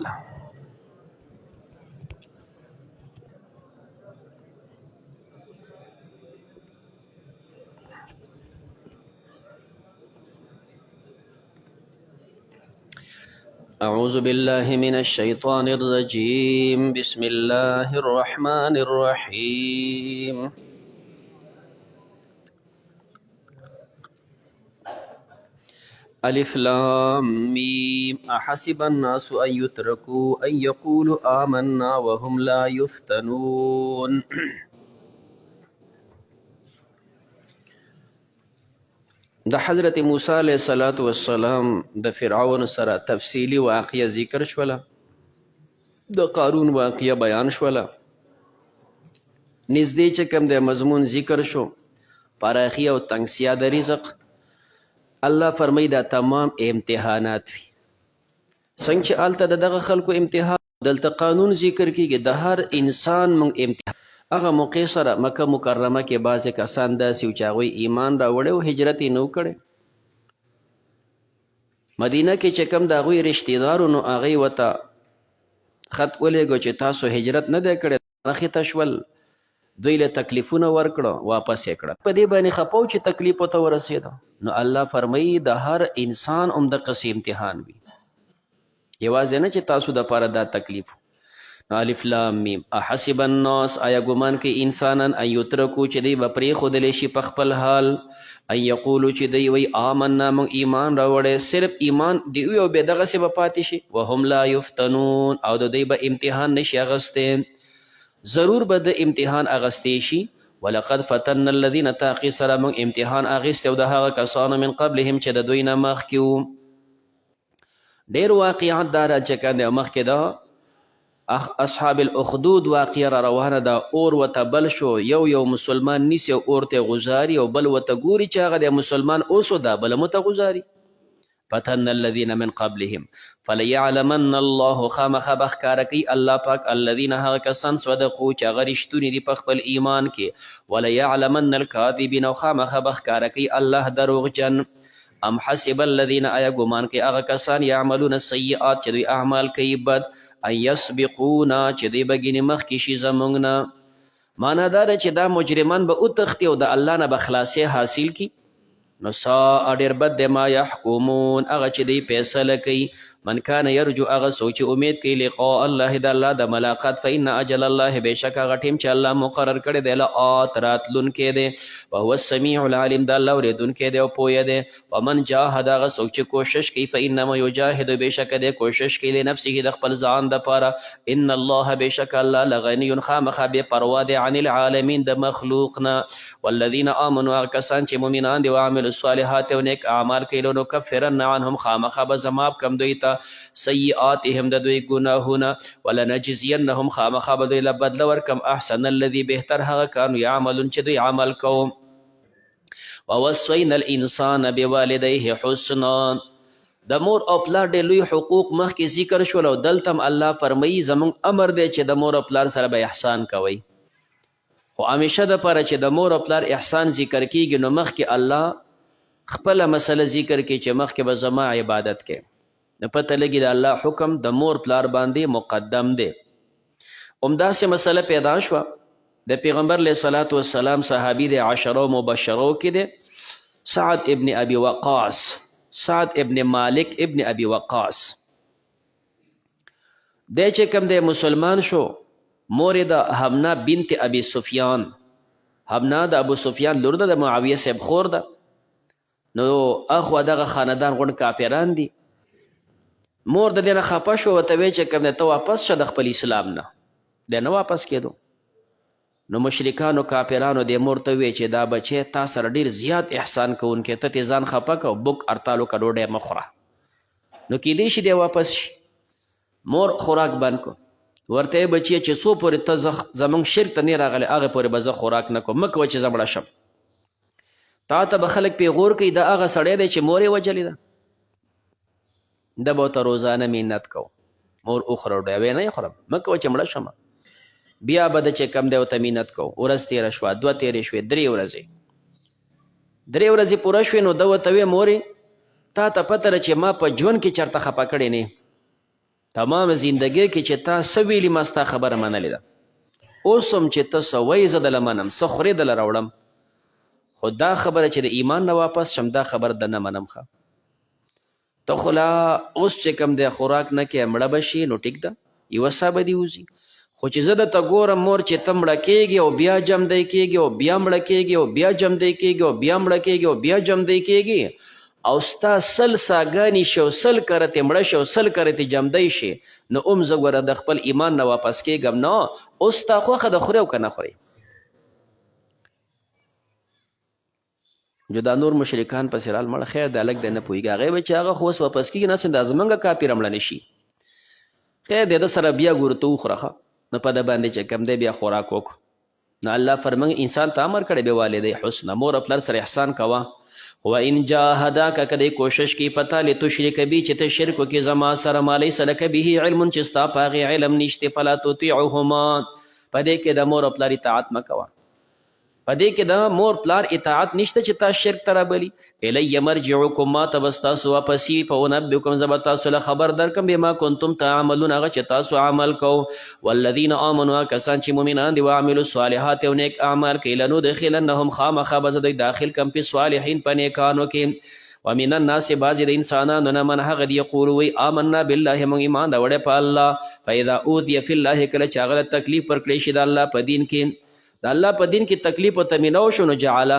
الله. أعوذ بالله من الشيطان الرجيم. بسم الله الرحمن الرحيم. ألف لام ميم أحسب الناس أن يتركوا أن يقولوا آمنا وهم لا يفتنون. د حضرت موسی علیه السلام د فرعون سره تفصیلی واقعه ذکر شوله، د قارون واقعه بیان شوله، نږدې چې کوم د مضمون ذکر شو پراخي او تنگسیا د رزق. الله فرمایي دا تمام امتحانات وي. څنګه چې هلته د دغه خلکو امتحان، دلته قانون ذکر کیږي د هر انسان موږ امتحان. هغه موقع سره مکه مکرمه کې بعضې کسان داسې و چې هغوی ایمان راوړی او هجرت یې نه و کړی. مدینه کې چې کوم د هغوی رشتهدارو نو هغوی ورته خط ولېږو چې تاسو هجرت نه دی کړی، راخته شول، دوی له تکلیفونه ورکړه، واپس یې کړه. په دې باندې خپه و چې تکلیف ورته ورسېده. نو الله فرمایي د هر انسان همدقسې امتحان وي، یوازې نه چې تاسو دپاره دا تکلیف. الف لام میم احسب الناس، آیا ګمان کوي انسانان ان یترکو چې دوی به پرېښودلی شي په خپل حال، ان یقولو چې دوی وایي آمنا موږ ایمان راوړی، صرف ایمان دی وي او بې دغسې به پاتې شي. وهم لا یفتنون، او د دوی به امتحان نشي اخیستی، ضرور به د امتحان اخیستی شي. ولقد فتنا الذین، تحقیق سره موږ امتحان اخیستی او د هغه کسانو من قبلهم چې د دوی نه مخکې وو. ډېر واقعات دا را چې کوم دی مخکې دا اصحاب الاخدود واقعه را روانه ده. اور ورته بل شو، یو مسلمان نیسي او اور ته غذاري، او بل ورته ګوري چې هغه د مسلمان اوسو دا بله مو ته غذاري. فتن الذین من قبلهم فلیعلمن الله، خامخا به ښکاره کوي الله پاک الذین هغه کسان صدقو چې هغه رښتوني دي په خپل ایمان کې، ولیعلمن الکاذبین، او خامخا به ښکاره کوي الله دروغجن. ام حسب الذین، آیا ګمان کوي هغه کسان یعملون السیئات چې دوی اعمال کوي بد، ان یسبقونا چې دوی به ګینې مخکې شي زموږ نه. معنا دا ده چې دا مجرمان به وتښتي او د الله نه به خلاصۍ حاصل کړي. نو ساء ډېر بد دی ما یحکمون، هغه چې دوی فیصله کوي. من کان یرجو، هغه څوک چې امید کوي لقاء الله، د الله د ملاقات، فإن اجل الله، بېشک هغه ټیم چې الله مقرر کړی دی لآت، راتلونکی دی. وهو السمیع العلیم، د الله اورېدونکی دی او پوهه دی. ومن جاهد، هغه څوک چې کوشش کوي، فإنما یجاهد، بېشکه دی کوشش کوي لنفسه، د خپل ځان دپاره. ان الله، بېشک الله لغني، خامخا بې پروا دی عن العالمین، د مخلوق نه. والذین آمنوا، هغه کسان چې مؤمنان دي وعملوا الصالحات، او نیک اعمال کوي، لنکفرن عنهم، خامخا به زماب کم دوی ته سیئاتهم، د دوی ګناهونه. ولنجزینهم، خامخا به دوی له بدله ورکم احسن الذي، بهتر هغه کانو یعملون چې دوی عمل کوم. ووصینا الانسان بوالدیه حسنا، د مور او پلار ډېر لوی حقوق مخکې ذکر شول، او دلته هم الله فرمایي زموږ امر دی چې د مور او پلار سره به احسان کوئ. خو همیشه دپاره چې د مور او پلار احسان ذکر کیږي نو مخکې الله خپله مسله ذکر کوي چې مخکې به زما عبادت کوي. د پته لګي د الله حکم د مور پلار باندې مقدم دی. همداسې مسله پیدا شوه د پیغمبر علیه الصلاة والسلام صحابي د عشرو مبشرو کې دی سعد ابن ابي وقاص، سعد ابن مالک ابن ابي وقاص. دی چې کوم دی مسلمان شو، مور د حمنا بنت ابي سفیان، حمنا د ابو سفیان لور ده، د معاویه صاحب خور ده. نو اخوا دغه خاندان غوڼ کافران دي. مور د دې نه خفه شو، ورته ویې چې کوم دی ته واپس شه د خپل اسلام نه. دی نه واپس کېدو. نو مشرکانو کافرانو دې مور ته ویې چې دا بچی تا سره ډېر زیات احسان کوونکی، ته تې ځان خفه که بوک ارتالو که ډوډۍ مه خوره. نو کیدی شي دی واپس شي. مور خوراک بند کو، ورته یې بچیه چې څو پورې ته زموږ شرک ته نه راغلی هغې پورې به زه خوراک نه کوم، مه کوه چې زه مړه شم. تا ته به خلک پیغور کوي دا هغه سړی دی چې مور یې وجلې ده. ده به ورته روزانه مینت کو، مور وخوره ډوډۍ، ویې نه یې خورم، مه کوه چې مړه شم. بیا به د چې کم دی ورته مینت کو. ورځ تېره شوه، دوه تېرې شوې، درې ورځې پوره شوې. نو ده ورته ویې مورې تا ته پته ده چې ما په ژوند کې چېرته خفه کړې نه، تمام زندګۍ کې چې تا څه ویلي ما ستا خبره منلې ده، اوس هم چې ته څه وایې زه دله منم، څه خورې دله راوړم، خو دا خبره چې د ایمان نه واپس شم دا خبره د نه منم. ښه ته خو لا اوس چې کوم دی خوراک نه کې مړه به شي نو ټیک ده، یوه ساه به دې وځي، خو چې زه درته ګورم مور چې ته مړه کېږي او بیا جمدی کېږي او بیا مړه کېږي او بیا جمدی کېږي او بیا مړه کېږي او بیا جمدی کېږي او ستا سل ساګانې شي او سل کرتې مړه شي او سل کرتې جمدی شي، نو زه ګوره د خپل ایمان نه واپس کېږم نه. اوس ستا خوښه د خورې او که نه خورې. جو دا نور مشرکان پسې رال مړه خیر د هلک دی نه پوهېږي، هغې به چې هغه خو اوس واپس کېږي نه دا زمونږ کاپي رمړه نه شي، خیر دی ده سره بیا ګورو ته وخوره نو په ده باندې چې کوم دی بیا خوراک وکړو. نو الله فرموي انسان ته امر کړی بې والدی حسنه، مور او پلار سره احسان کوه. وان جاهداک که دی کوشش کوي په تا لتشرک بي چې ته شرک وکړې زما سره ما لیس لک به علم چې ستا په هغې علم نشته فلا تطیعهما، په دې کې د مور او پلار اطاعت مه کوه، په دې کې د مور پلار اطاعت نشته چې تا شرک ته رابلي. الی مرجعکم ما ته به ستاسو واپس وي فانبئکم زه به تاسو له خبر درکړم بما کنتم تعملون هغه چې تاسو عمل کو. والذین آمنوا کسان چې مؤمنان دي وعملوا الصالحات او نیک اعمال کوي لندخلنهم خامخا به زه دوی داخل کم په صالحین په نیکانو کې. ومن الناس بعضې د انسانانو نه من هغه دي یقولو وی آمنا بالله موږ ایمان راوړی په الله فاذا اوذی فی الله کله چې هغه تکلیف ورکړی شي د الله په دین کې، د الله په دین کې تکلیف او تمینو شو نو جعله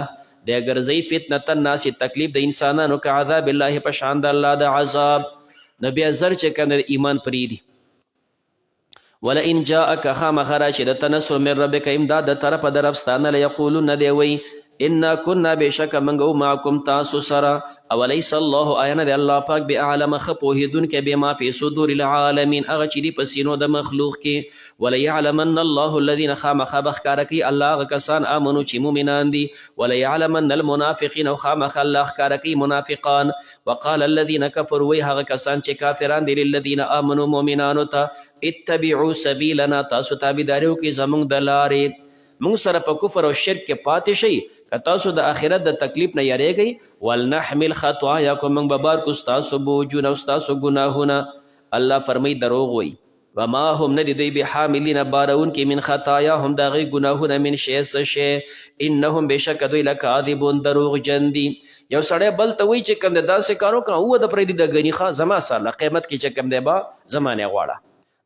دی ګرځوي فتنة الناس تکلیف د انسانانو که عذاب الله په شان د الله د عذاب، نو بیا زر چې کنه ایمان پرېږدي. ولئن جاءک خامخا راشي د تنصر من ربک امداد د طرفه د رب ستا نه لیقولون دی وی انا كنا بشک منګو معکم تاسو سره اولیس الله آیا نه دی الله پاک باعلم ښه پوهېدونکی بما فی صدور العالمین هغه چې دي په سینو د مخلوق کې. ولیعلمن الله الذین خامخا به ښکاره کوي الله هغه کسان آمنو چې مؤمنان دي، ولیعلمن المنافقین او خامخا الله ښکاره کوي منافقان. وقال الذین کفروا وی هغه کسان چې کافران دي للذین آمنو مؤمنانو ته اتبعوا سبیلنا تاسو تابعداري وکړئ زموږ د لارې، مونږ سره په کفر او شرک کې پاتې شئ که تاسو د آخرت د تکلیف نه یریږئ. ولنحمل خطایاکم مونږ به بار کړو ستاسو بوجونه او ستاسو ګناهونه. الله فرمایي دروغ وایي وما هم نه دي دوی بحاملین بارونکي من خطایاهم د هغوی ګناهونه من شی څه شی انهم بېشکه دوی لکاذبون دروغجن دي. یو سړی بل ته وایي چې کوم دی داسې کار وکړه اوه د پرېږدي د ګني ښه زما سرله قیمت کې چې کوم دی به زما نه غواړه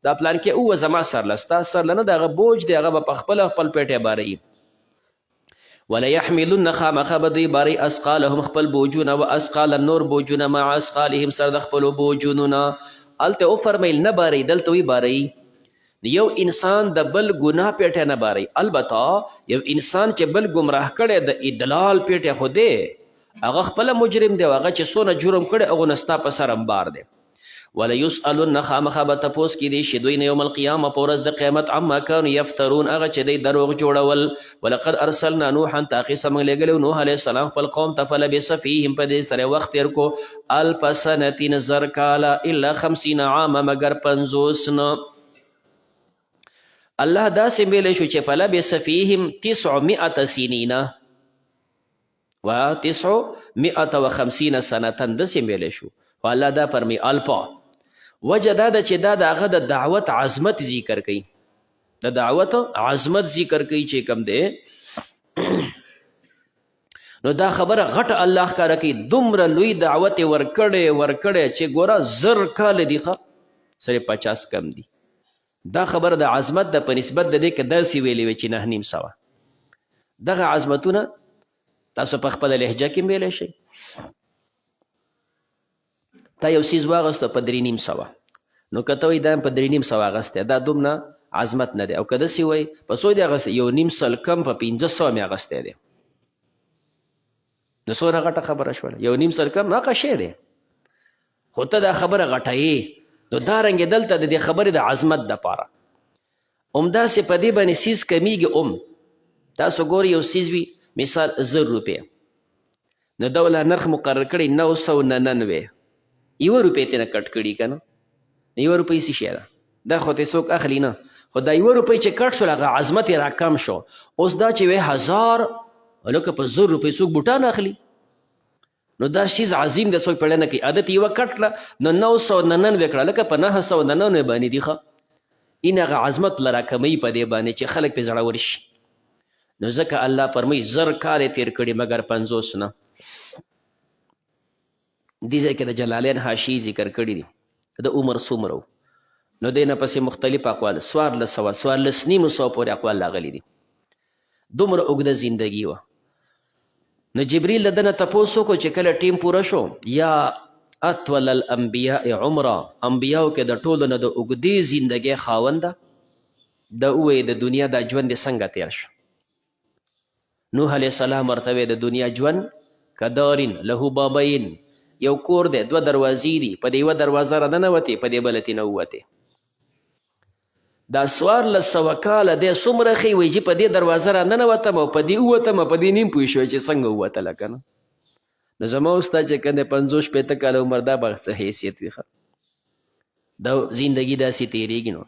دا پلان کې اوه زما سرله ستا سرله نه د هغه بوج دی هغه به په خپله خپل پیټی باروي. ولیحملن خامخا به دوی باری اسقالهم خپل بوجونه و اسقال النور بوجونه مع اسقالهم سره د خپلو بوجونو نه. هلته وفرمیل نه باری دلته وی باری. یو انسان د بل ګناه پیټی نه باری، البته یو انسان چې بل ګمراه کړی د ادلال پیټی خو دی هغه خپله مجرم دی، هغه چې څونه جرم کړی هغه نه ستا په سر انبار دی. ولیسألن خامخا به تپوس کیدی شي دوی نه یوم القیامه په ورځ د قیامت عما کانوا یفترون هغه چې دوی دروغ جوړول. ولقد ارسلنا نوحا تحقیق موږ لېږلی نوح علیه السلام خپل قوم ته فلبث فیهم په دې سره وخت تېر کو الف سنة زر کاله الا 50 عامه مګر 50 نه. الله داسې ویلی شو چې فلبث فیهم 900 سنین و 950 سنة داسې ویلی شو، خو الله دا فرمي الفا وجه دا ده چې دا د هغه د دعوت عظمت ذکر کوي، د دعوت عظمت ذکر کوي چې کوم دی نو دا خبره غټه الله ښکاره کوي دومره لوی دعوت یې ورکړی چې ګوره 1000 کاله دي ښه سره 50 کم دي. دا خبره د عظمت د په نسبت د دې که داسې ویلې وي چې 9.5 دغه عظمتونه تاسو په خپله لهجه کې ویلی شئ. تا یو څیز واغسته په 3.5 نو که ته وایي دا په 3.5 اغستی دا دومره عظمت نه دی، او که داسې وایي په څو دی اغستی 1.5 سل کم په 500 مې اغستی دی نو څونه غټه خبره شوله. 1.5 سل کم هغه شی دی خو ته دا خبره غټوې. نو دارنګې دلته د دې خبرې د عظمت دپاره همداسې په دې باندې څیز کمیږي تاسو ګورئ یو څیز وي مثال 1000 روپۍ نو دوله نرخ مقرر کړی 999 یوه روپۍ ترې نه کټ کړي که نه یوه روپۍ څه شی ده دا خو ترې څوک اخلي نه، خو دا یوه روپۍ چې کټ شول هغه عظمت یې راکم شو. اوس دا چې وی 1000 لکه په 1000 روپۍ څوک بوټان اخلي نو دا شیز عظیم دی، څوک پیړه نه کوي. عادت یې وکټله نو 999 کړه، لکه په 999 باندې دي ښه. این هغه عظمت لره کمی په دې باندې چې خلک پې زړور شي. نو ځکه الله فرمایي 1000 کال تیر کړي مګر 50 نه. دې ځای کې د جلالین حاشیې ذکر کړي دي د عمر څومره و. نو دې نه پسې مختلف اقوال 1400 پورې اقوال راغلي دي. دومره اوږده زندګي وه. نو جبریل د ده نه تپوس وکړو چې کله ټیم پوره شو، یا اطول الانبیاء عمره، انبیاو کې د ټولو نه د اوږدې زندګۍ خاونده، د ووایي د دنیا دا ژوند دې څنګه تیر شو. نوح علیه السلام ورته وی د دنیا ژوند کدارین له بابین، یو کور دی 2 دروازې دي، په دې یوه دروازه را ننوتې، په دې بله تې نه ووتې. دا 1400 کاله دی څومره ښې وایي چې په دې دروازه را ننوتم او په دې ووتم او په دې نیم پوه شوی چې څنګه ووتله که نه. نو زما ستا چې که د 50-60 کاله عمر دا به څه حیثیت وي ښه. دا زندګي داسې تېرېږي. نو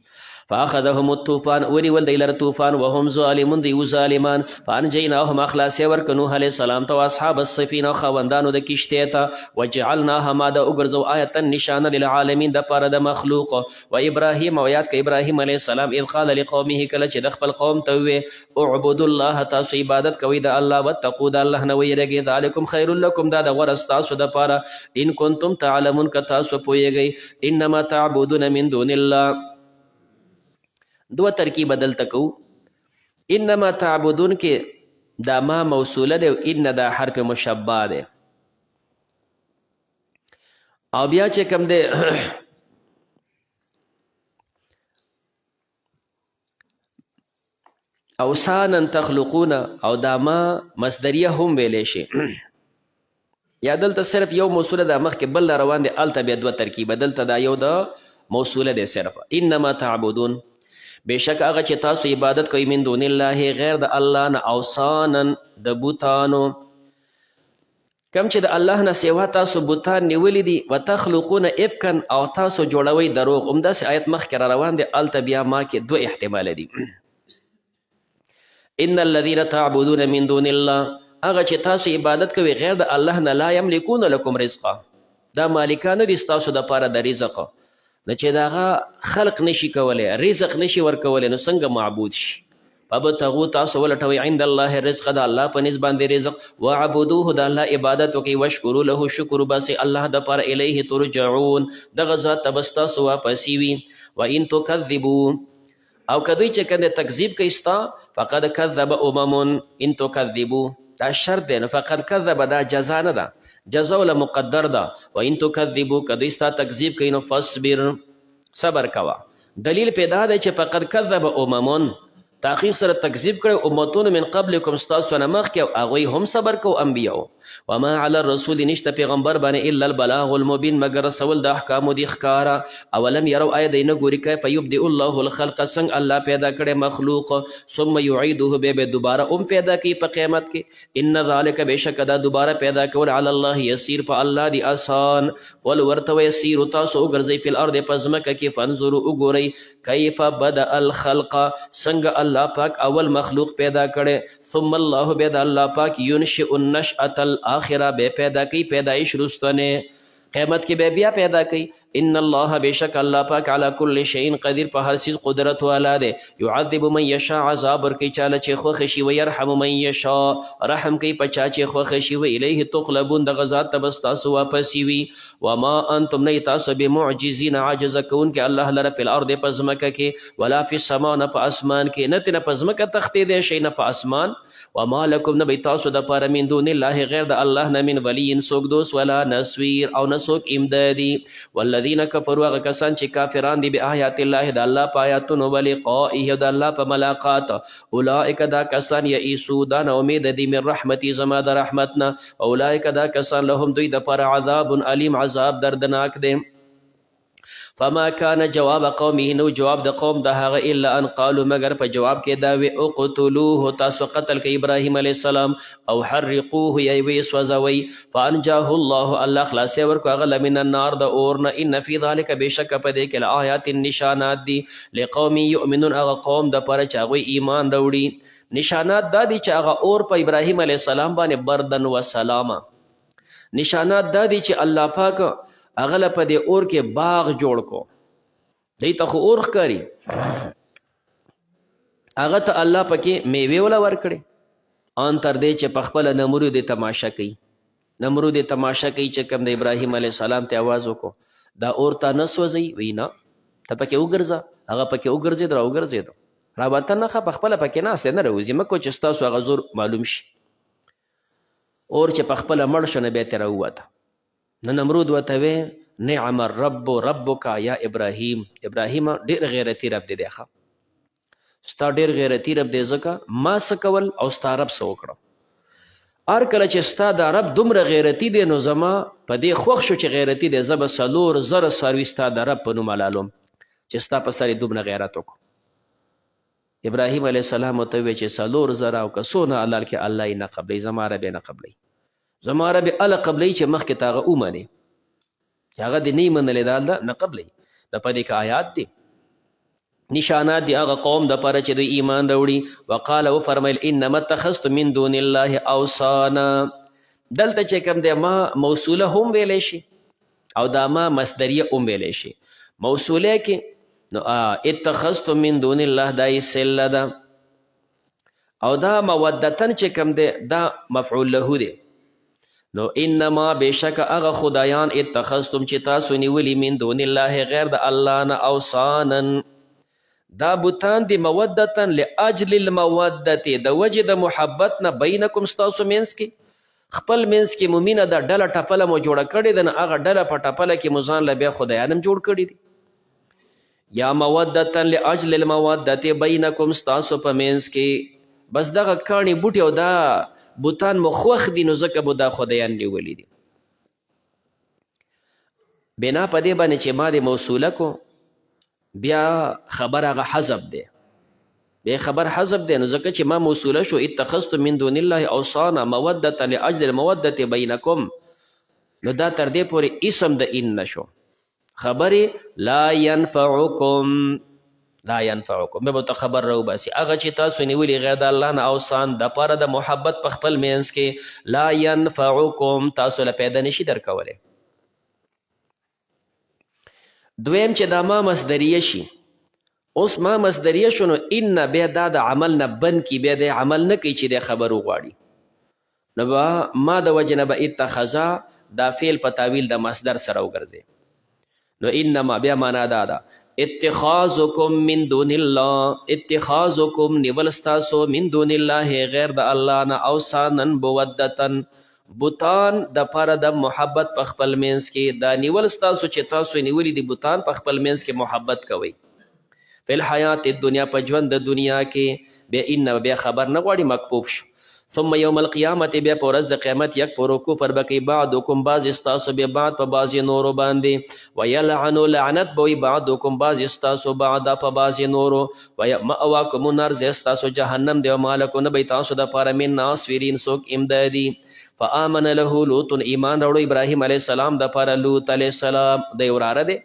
فاخذهم الطوفان، ونیول دی لره طوفان، وهم ظالمون، دی ظالمان. فانجیناهم، اخلاص یې ورکړه نوح علیه السلام ته، واصحاب السفینه، خاوندانو د کشتۍ ته. وجعلناها، ما د وګرځو، آیتا نشانه للعالمین، د پاره د مخلوق. و ابراهیم، او یاد که ابراهیم علیه السلام اذ قال لقومه، کله چې د خپل قوم ته ووی اعبدوا الله، تاسو عبادت کوئ د الله، واتقوا، د الله نه ویرېږئ، ذلکم خیر لکم، دا د غوره ستاسو دپاره، ان کنتم تعلمون، که تاسو پوهیږئ. انما تعبدون من دون الله، 2 ترکیب دلته کوو. انما تعبدون کې دا ما موصوله دی، ان دا حرف مشبع دی. او بیا چې کوم دی اوسانا تخلقون، او دا ما مصدریه هم ویلی شي. یا دلته صرف یو موصوله دا مخکې بل روان دی، الته بیا 2 ترکیبه، دلته دا یو د موصوله دی صرف. انما تعبدون، بېشک هغه چې تاسو عبادت کوئ من دون الله، غیر د الله نه، اوسانا، د بوتانو، کم چې د الله نه سوا تاسو بوتان نیولی دي. وتخلقون افکا، او تاسو جوړوئ دروغ. همداسې آیت مخکې را روان دی، الته بیا ما کې 2 احتماله دي. ان الذین تعبدون من دون الله، هغه چې تاسو عبادت کوئ غیر د الله نه، لا یملکون لکم رزقا، دا مالکان نه دي ستاسو دپاره د رزق. نو چې د هغه خلق نشي کولی، رزق نشي ورکولی، نو څنګه معبود شي؟ فابتغوا، تاسو ولټوئ عند الله الرزق، د الله په نسبت باندې رزق. وعبدوه، د الله عبادت وکئ. واشکروا له، شکر وباسئ الله دپاره. الیه ترجعون، دغه ذات ته به ستاسو واپسي وي. وان تکذبوا، او که دوی چې کوم تکذیب کوي ستا، فقد کذب امم، ان تکذبوا، دا شرط دی. نو فقد کذب دا جزا نه ده، جزا ولا مقدر ده. وان تکذبوا، که دوی ستا تکذیب کوي، نو فاصبر، صبر کوه. دلیل پیدا دی چې فقد کذب امم، تحقیق سره تکذیب کړی امتون من قبلکم، ستاسو نه مخکې، او هغوی هم صبر کو انبیاو. وما علی الرسول، نشته پیغمبر باندې الا البلاغ المبین، مگر رسول د احکامو د ښکاره. اولم یرو، آیا دی نه ګوري کیف یبدئ الله الخلق، څنګه الله پیدا کړی مخلوق، ثم یعیده، بیا به دوباره پیدا کوي په قیامت کې. ان ذلک، بېشکه دا دوباره پیدا کول، علی الله یسیر، په الله دی آسان. قل ورته وایه سیرو، تاسو وګرځئ فی الارض، په ځمکه کې، فانظروا، وګورئ، کیف بدأ الخلق، څنګه الله پاک اول مخلوق پیدا کړي. ثم الله، بیا د الله پاک ينشئ النشأة الاخره، بیا پیدا کوي پیدایش رستنه، قیامت کې بیا پیدا کوي. ان الله، بېشک الله پاک، علی کل شیء قدیر، په هر څیز قدرت والا دی. یعذب من یشاء، عذاب ورکوي چاله چې خوښه شي. ویرحم من یشاء، رحم کوي په چا چې خوښه شي. والیه تقلبون، دغه ذات ته به ستاسو واپسي وي. وما انتم، نه تاسو بمعجزین، عاجزه کوونکي الله لره، فی الارض، په ځمکه کې، ولا فی السما، نه په اسمان کې، نه ترې په ځمکه تښتېدی شئ، نه په اسمان. وما لکم، نه به تاسو دپاره من دون الله، غیر د الله نه، من ولی، څوک دوست، ولا نصویر، او نه څوک امدادي. والذین کفروا، هغه کسان چې کافران دي، بآیات الله، د الله په آیاتونو، ولقائه، د الله په ملاقات. اولئک، دا کسان، یئیسو، دا نه امید دي، من رحمتي، زما د رحمت نه. اولئک، دا کسان، لهم، دوی دپاره، عذاب علیم، عذاب دردناک دی. فما كان جواب قومه، نو جواب د قوم د هغه، الا ان قالوا، مگر په جواب کې دا وی، اقتلوه، تاسو قتل کوي ابراهیم علیه السلام، او حرقوه، یا وی سوځوي. فانجاه الله، الله خلاص ورکو هغه من النار، د اور نه. ان فی ذلک، بېشکه په دې کې لآیات، نشانات دي، لقوم یؤمنون، هغه قوم د پاره چې هغوی ایمان راوړي. نشانات دا دي چې هغه اور په ابراهیم علیه السلام باندې بردن و سلاما، نشانات دا دي چې الله پاک هغه له په دې اور کې باغ جوړ کو. دی ته خو اور ښکاري، هغه ته الله پکې میوې ولا ورکړي. ان تر دې چې په خپله نمرود تماشا کوي. نمرود تماشا کوي چې کوم د ابراهیم علیه السلام ته آواز وکړو دا اور ته نه سوځئ، وی نه ته پکې وګرځه. هغه پکې وګرځېد را وګرځېدو راوته نښه په خپله پکې ناست نه راوځي مکو چې ستاسو هغه زور معلوم شي. اور چې په خپله مړ شو نه بیا ترې راووته. نو نمرود ورته وی نعم الرب ربک یا ابراهیم، ابراهیم ډېر غیرتي رب دی دی ښه ستا ډېر غیرتي رب دی ځکه ما څه کول او ستا رب څه وکړه. هر کله چې ستا دا رب دومره غیرتي دی نو زما په دې خوښ شو چې غیرتي دی، زه به 4,000 څاروي ستا د رب په نوم حلالوم چې ستا په سر یې دومره غیرت وکړو. ابراهیم علیه السلام ورته وویل چې 4,000 او که څونه حلال کې الله یې نه قبلوي، زما رب یې نه قبلوي. زما رب یې هله قبلوي چې مخکې ته هغه ومنې، چې هغه دې نه یې منلی دا الله نه قبلوي. د په دې کې آیات دي، نشانات دی هغه قوم د پاره چې دوی ایمان راوړي. وقال وفرمایل انما اتخذتم من دون الله اوثانا. دلته چې کوم دی ما موصوله هم ویلی شي او دا ما مصدریه هم ویلی شي. موصوله کې نو اتخذتم من دون الله دا یې صله ده او دا مودتن چې کوم دی دا مفعول له دی. نو انما بشک هغه خدایان اتخذتم چې تاسو نیولي من دون الله غیر د الله نه اوثانا دا بوتان دی مودتن لاجل المودت د وجه د محبت نه بینکم ستاسو منځ کې خپل منځ کې مؤمنه د ډله ټپله مو جوړه کړې ده، نه هغه ډله په ټپله کې مو ځان له بیا خدایانم جوړ کړي دي. یا مودتن لاجل المودت بینکم ستاسو په منځ کې بس دغه کاڼي بوټي او دا بوتان مو خوښ دي نو ځکه به دا خدایان نیولي دي. بنا په دې باندې چې ما د موصوله کو بیا خبر هغه حذف دی، بیا خبر حذف دی. نو ځکه چې ما موصوله شو اتخذتم من دون الله اوثانا مودة لاجل المودة بینکم، نو دا تر دې پورې اسم د ان نشو. خبرې لا ينفعکم لا ينفعکم به ته خبر راو باسي هغه چې تاسو نیولي غیر د الله نه اوثان د پاره د محبت په خپل منځ کې لا ينفعکم تاسو له پیدا نشي درکولی. دویم چې دا ما مصدریه شي، اوس ما مصدریه شو نو ان بیا دا د عمل نه بن کی بیا د عمل نه کوي چې د خبر وغواړي، نو ما د وجه نه به اتخذا دا فعل په تاویل د مصدر سره وګرځي. نو انما بیا معنا دا ده اتخاذکم من دون الله، اتخاذکم نیول ستاسو من دون الله غیر د الله نه اوثانا مودتن بوتان د پاره د محبت په خپل منځ کې دا نیول ستاسو چې تاسو نیولي دي بوتان په خپل منځ کې محبت کوئ. فی الحیات الدنیا په ژوند د دنیا کې بیا ان بیا خبر نه غواړي مکفوف شو. ثم یوم القیامت بیا په ورځ د قیامت یک پروکو پر بکی بعضکم بعض استاسو بیا بعض په بعضې نورو باندې ویلعنو لعنت به وي بعضکم بعض استاسو بعض په بعضې نورو ومأواکم النار ځای ستاسو جهنم دی او مالکو نه به تاسو دپاره من ناصرین څوک امدادي. فآمن له لوط ایمان راوړو ابراهیم علیه السلام دپاره لوط علیه السلام دی وراره دی.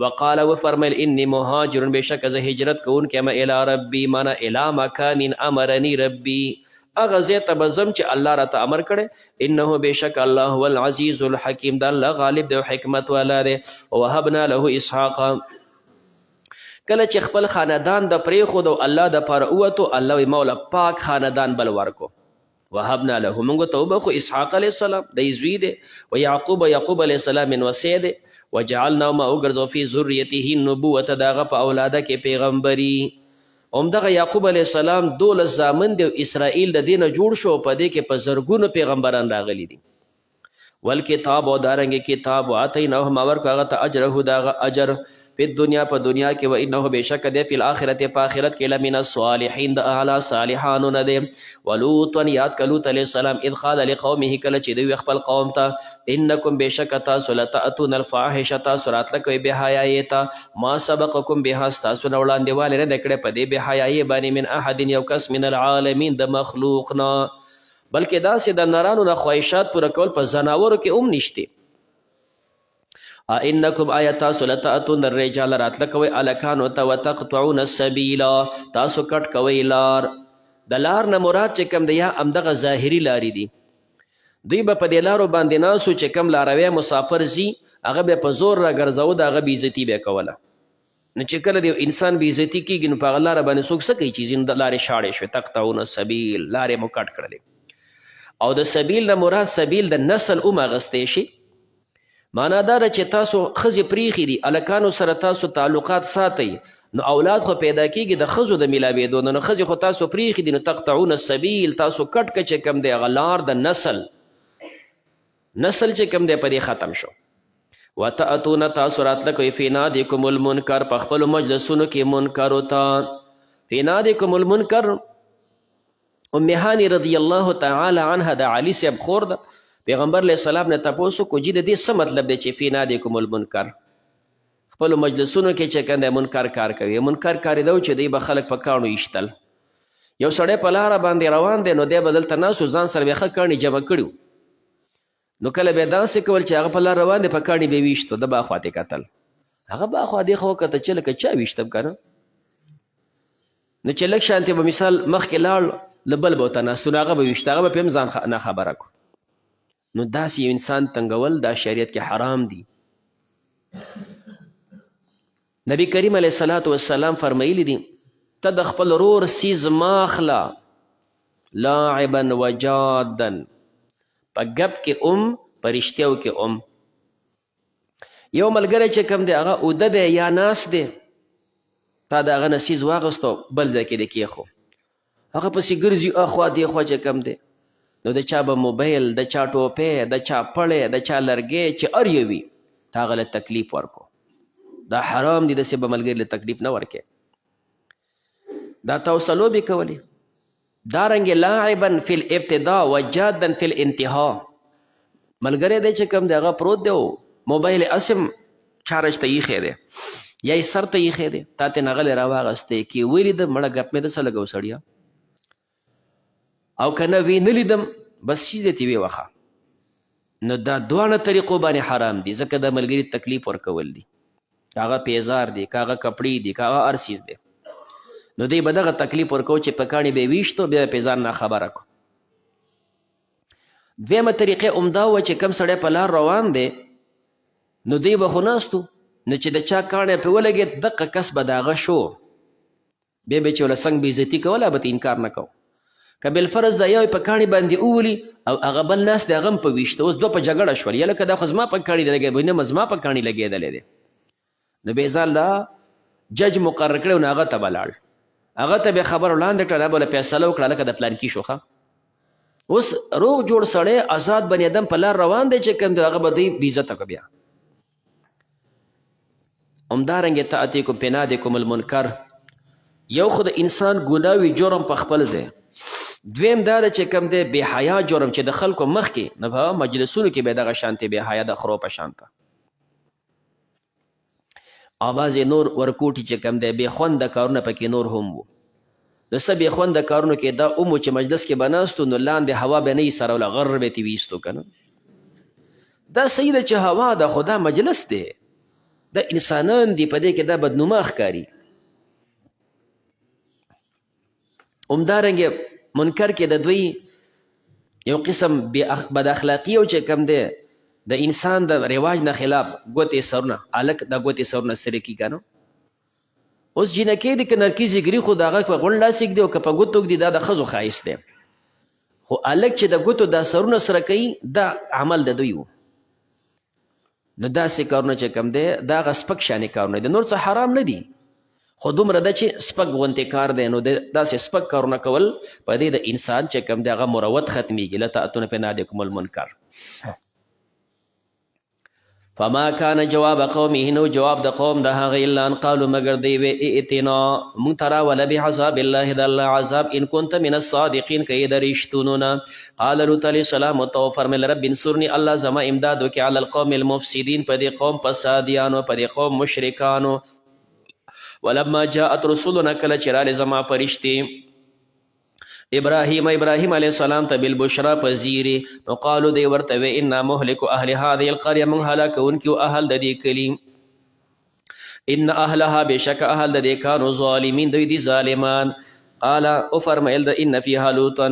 وقال وفرمایل انی مهاجر بشک زه هجرت کوونکی یم الی ربی مانا الی مکان امرنی ربی هغه ځای ته به ځم چې الله راته امر کړی. انه بشک الله هو العزیز الحکیم دا الله غالب دی او حکمت والا دی. ووهبنا له اسحاق کله چې خپل خاندان د پرېښود او الله دپاره ووتو الله وی مولا پاک خاندان بل ورکو. وهبنا له موږ ته وبخو اسحاق علیه السلام دی زوی دی و یعقوب علیه السلام من وصی دی وجعلنا ما وګرځو فی ذریته النبوة د هغه په اولاده کې پیغمبري. همدغه یعقوب علیه السلام 12 زامن دی او اسرائیل د دې نه جوړ شو په دې کې په زرګونو پیغمبران راغلي دي. والکتاب او دارنګې کتاب واتیناه ما ورکو هغه ته اجره د هغه اجر په دنیا په دنیا کې و انه بشک دی فی الاخرت په آخرت کې لمن الصالحین د اعلی صالحانو نه دی. ولوطا یاد کړه لوط علیه السلام اذ قال لقومه کله چې دوی خپل قوم ته انکم بشک تاسو لتاتون الفاحشه تاسو راتله کوئ بې حیایي ته ما سبقکم بها ستاسو نه وړاندې والی نه دی کړی په دې بې حیایي باندې من احد یو کس من العالمین د مخلوق نه، بلکې داسې د نرانو نه خواهشات پوره کول په زناورو کې هم نشته. انکم آیا تاسو لتاتون الرجال راتله کوئ الکانو ته وتقطعون السبیلا تاسو کټ کوئ لار. د لار نه مراد چې کوم دی یا همدغه ظاهري لارې دي. دوی به په دې لارو باندې ناسو چې کم لاروی مسافر زی هغه به په زور راګرځاو د هغه بېعزتي به کوله. نو چې کله د انسان بېعزتي کېږي نو په هغه لاره باندې څوک څه کوي چې ځینې د لارې شاړې شوې تقطعون السبیل، لارې مو کټ کړلې. او د سبیل نه مراد سبیل د نسل هم اخیستی شي. معنا دا ده چې تاسو ښځې پریښي دي، هلکانو سره تاسو تعلقات ساتئ، نو اولاد خو پیدا کېږي د ښځو د میلاوېدو نه. نو ښځې خو تاسو پریښي دي، نو تقطعون السبیل، تاسو کټ که چې کوم دی هغه لار د نسل چې کوم دی په دې ختم شو. وتأتون تاسو راتله کوئ فی نادیکم المنکر، په خپلو مجلسونو کې منکرو ته. فی نادیکم المنکر ام هانی رضی الله تعالی عنها د علي صاحب خور ده، پیغمبر علیه السلام نه تپوس وکړو چې د دې څه مطلب دی چې فی نادیکم المنکر، خپلو مجلسونو کې چې کوم دی منکر کار کوي. منکر کارېده چې دی به خلک په کاڼو ایشتل. یو سړی په لاره باندې روان دی، نو دی به دلته ناست و، ځان سره به ښه کاڼي جمع کړي، نو کله به داسې کول چې هغه په لار روان دی په کاڼي به ویشتو، د به اخواتې کتل، هغه به اخوا دېخوا وکتل چې لکه چا ویشتم که نه. نو چې لږ شانتې به مثال مخکې لاړ له بل به ورته ناست نو هغه به ویشته، هغه به په هم ځان نه خبره کړو. نو داسې یو انسان تنګول دا شریعت کې حرام دي. نبی کریم علیه الصلاة والسلام فرمایلی دي ته د خپل ورور سیز مه اخله لاعبا وجادا، په ګپ کې په رښتیاو کې یو ملګری چې کوم دی هغه اوده دی یا ناست دی، تا د هغه نه سیز واغستو بل ځای کې دی کېښو، هغه پسې ګرځي اخوا دېخوا چې کوم دی، نو د چا به موبایل، د چا ټوپۍ، د چا پړی، د چا لرګی چې هر یو وي تا هغه له تکلیف ورکو. دا حرام دي، داسې به ملګري له تکلیف نه ورکې. دا تاسو لوبې کولې. دارنګې لاعبا فی الابتداء وجادا فی الانتها، ملګری دی چې کوم دی هغه پروت دی او موبایل اسم چارج ته ایښی دی یا یې سر ته ایښی دی، تا ترې نه غلی راواغستی کې ولیدم مړه ګپ مې دسه لګو سړیه، او که نه وی نه لیدم بس چیز یې تې ویوخه. نو دا دواړه طریقو باندې حرام دي، ځکه د ملګري تکلیف ورکول دي، که هغه پیزار دی، که هغه کپړې دي، که هغه هر څیز دی، نو دی به دغه تکلیف ورکو چې په کاڼي به یې ویشتو، بیا به ځان ناخبره کړو. دویمه طریقې عمده وه چې کم سړی په لار روان دی، نو دی به خو ناست و، نو چې د چا کاڼی پرې ولګېد دقه کس به د هغه شو، بیا به چې وله څنګ بېعزتي کوله به ته انکار نه کو. که بالفرض دا یو په کاڼي باندې وولي او هغه بل ناست دی هغه هم په ویشته، اوس دوه په جګړه شول، یا لکه دا خو زما په کاڼي لګېدلی، نه زما په کاڼي لګېدلی دی، نو بې ځان دا جج مقرر کړی نو هغه ته به لاړ، هغه ته به خبر وړاندې کړه، به له فیصله وکړه لکه د پلانکي شوخه. اوس روغ جوړ سړی آزاد بني ادم په لار روان دی چې کوم دی هغه به دوی بېعزته کړه. بیا همدارنګې تأتیکم بنادیکم المنکر، یو خو د انسان ګناوي جرم په خپل ځای، دویم دا ده چې کوم دی بې حیا جرم چې د خلکو مخکې نه په مجلسونو کې به دغه شانتې بې حیا د خرو په شانته، او بعضې نور ورکوټي چې کوم دی بې خونده کارونه پکې نور هم وو. د څه بې خونده کارونو کې دا هم چې مجلس کې به ناست و نو لاندې هوا به نه یې سروله، غر به یې ترې ویستو که نه. دا صحیح ده چې هوا ده، خو دا مجلس دی، دا انسانان دي، په دې کې دا بدنما ښکاري. همدارنګې منکر کې د دوی یو قسم بد اخلاقي او چې کوم دی د انسان د رواج نه خلاف ګوتې سرونه، هلک د ګوتې سرونه سره کي که نه. اوس جینکې دي که نرکي زیګري خو د هغه په غونډ لاس ږدي او که په ګوتو ږدي دا د ښځو ښایست دی، خو هلک چې د ګوتو دا سرونه سره کوي دا عمل د دوی و. نو داسې کارونه چې کوم دی دا هغه سپک شانې کارونه دي، نور څه حرام نه دي، خو دومره ده چې سپک غونتې کار دی. نو داسې سپک کارونه کول په دې د انسان چې کوم دی هغه مروت ختمیږي. لتأتون بنادیکم المنکر. فما کان جواب قومه، نو جواب د قوم د هغه الا ان قالوا مگر دی وی ائتنا مونږ ته راوله بعذاب الله، د الله عذاب، ان كنت من الصادقین که یې د رښتونو نه. قال لوط علیه السلام ورته وفرمیل رب انصرني، الله زما امداد وکړي، علی القوم المفسدین، په دې قوم فسادیانو، په دې قوم مشرکانو. ولما جاءت رسولنا، کله چې راغلې زما فرښتې ابراهیم علیه السلام ته بالبشرا په زیرې، نو قالو دی ورته وی انا مهلکو اهل هذه القريه، موږ هلاکونکي او اهل د دې کلي، ان اهلها بشک اهل د دې کانو ظالمین، دوی دي ظالمان. قال او فرمایل د ان فيها لوطا،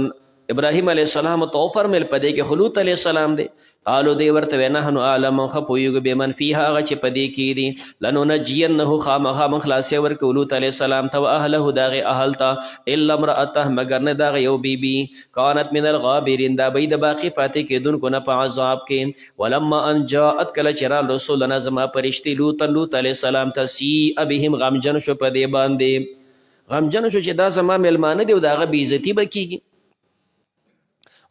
ابراهیم علیه السلام ته وفرمیل په دې کې خو لوط علیه السلام دی. قالو دی ورته نحنو اعلم ښه پوهېږو بمن فیها هغه چې په دې کې دي لننجینه خامخا موږ خلاصې ورکړو لوط علیه السلام ته و اهله د هغې اهل ته الا امرأته مګر نه د هغه یو بیبي کانت من الغابرین دا به د باقي پاتې کېدونکو نه په عذاب کې. ولما ان جاءت کله چې رال رسولنا زما فرشتې لوط علیه السلام ته سیء بهم غمجن شو په دې باندې غمجن شو چې دا زما میلمانه دی او د هغه بېعزتي به کېږي.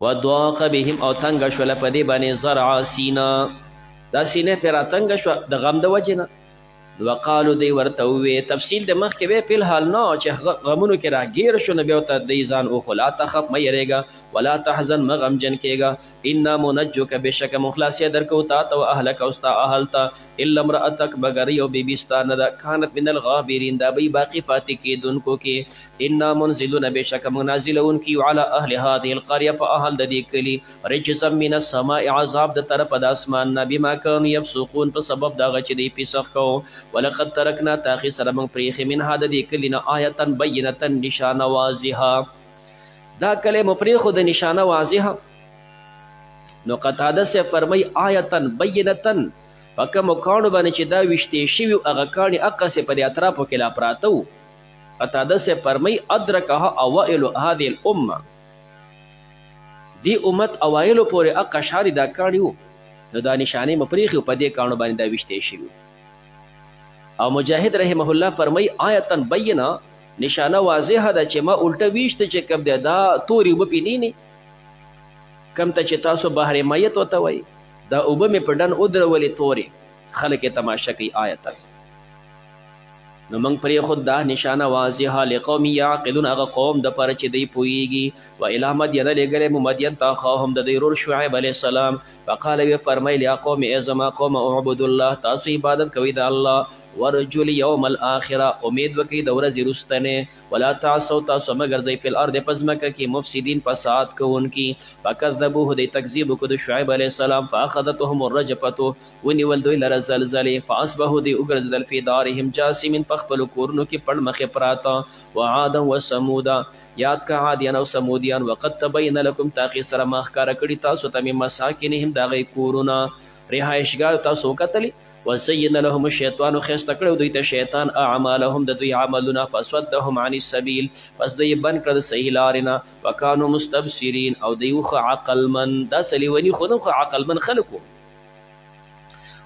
وضاق بهم او تنګ شوله په دې باندې زرع سینا دا سینه پرې راتنګه شوه د غم د وجې نه. وقالو دی ورته ووې تفصیل د مخکې وی فی الحال نه چې غمونو کې راګیر شو نو بیا ورته دی ځان وخو لا تخف مه یریږه ولا تحزن مه غمجن کېږه انا منجوک بېشکه موږ خلاصې درکوو تا ته و اهلک او ستا اهل ته الا امرأتک مګر یو بیبي ستا نه ده کانت من الغابرین دا به باقي پاتې کېدونکو کې انا منزلون بېشکه موږ نازلونکي یو علی اهل هذه القریه په اهل د دې کلي رجزا من السماء عذاب د طرفه د اسمان نه بما کانوا یفسقون په سبب د هغه چې دی فسق کوو. ولقد ترکنا تاخی سره موږ پرېښې من ها د دې کلي نه آیتا بینتا نشانه واضحه دا کلی مو پرېښو د نشانه واضحه. نو قتاده صاحب فرمایي آیتا بینتا په کومو کاڼو باندې چې دا ویشتې شوي هغه کاڼي هقسې په دې اطرافو کې لا پراته وو. قتاده صاحب فرمایي ادرکها اوائل هذه الامه دې امت اوایلو پورې هغه شاري دا کاڼي وو نو دا نشانې مو پرېښي په دې کاڼو باندې دا ویشتې شوي. او مجاهد رحمه الله فرمای آیتا بینه نشانه واضحه ده چې ما الټه ویشته چې کم دی دا تورې اوبه پې نینې کم ته چې تاسو بحر میت ورته وایي دا اوبه مې په ډن ودرولې تورې خلک یې تماشه کوي آیتا. نو موږ پرېښود دا نشانه واضحه لقوم یعقلون هغه قوم دپاره چې دی پوهېږي. و الی مدین لېږلی مو مدین ته اخاهم د دوی رور شعیب علیه السلام فقال وی فرمیل یا قوم ای زما قوم اعبدوا الله تاسو عبادت کوئ د الله ورجو الیوم الاخره امید وکئ د ورځې وروستنې ولا تعصوا تاسو مه ګرځئ فی الارض په ځمکه کې مفسدین فساد کوونکي. فکذبوه دی تکذیب وکړو د شعیب علیه السلام فاخذتهم الرجفة ونیول دوی لره زلزلې فاصبحوا دی وګرځېدل فی دارهم جاثمین په خپلو کورونو کې پړ مخې پراته. وعادا وثمودا یاد کا عادیان او سمودیان وقد تبین لکم تاخی سره ما ښکاره کړي تاسو ته مې مساکنهم د هغوی کورونه رهایشګاه تاسو وکتلي. وزین لهم الشیطان خیسته کړی دوی ته شیطان اعمالهم د دوی عملونه فصدهم عن السبیل پس دوی بند کړه د صحیح لارې نه وکانو مستبصرین او دوی خو عقلمن دا سلیوني خو نه خو عقلمن خلک وو.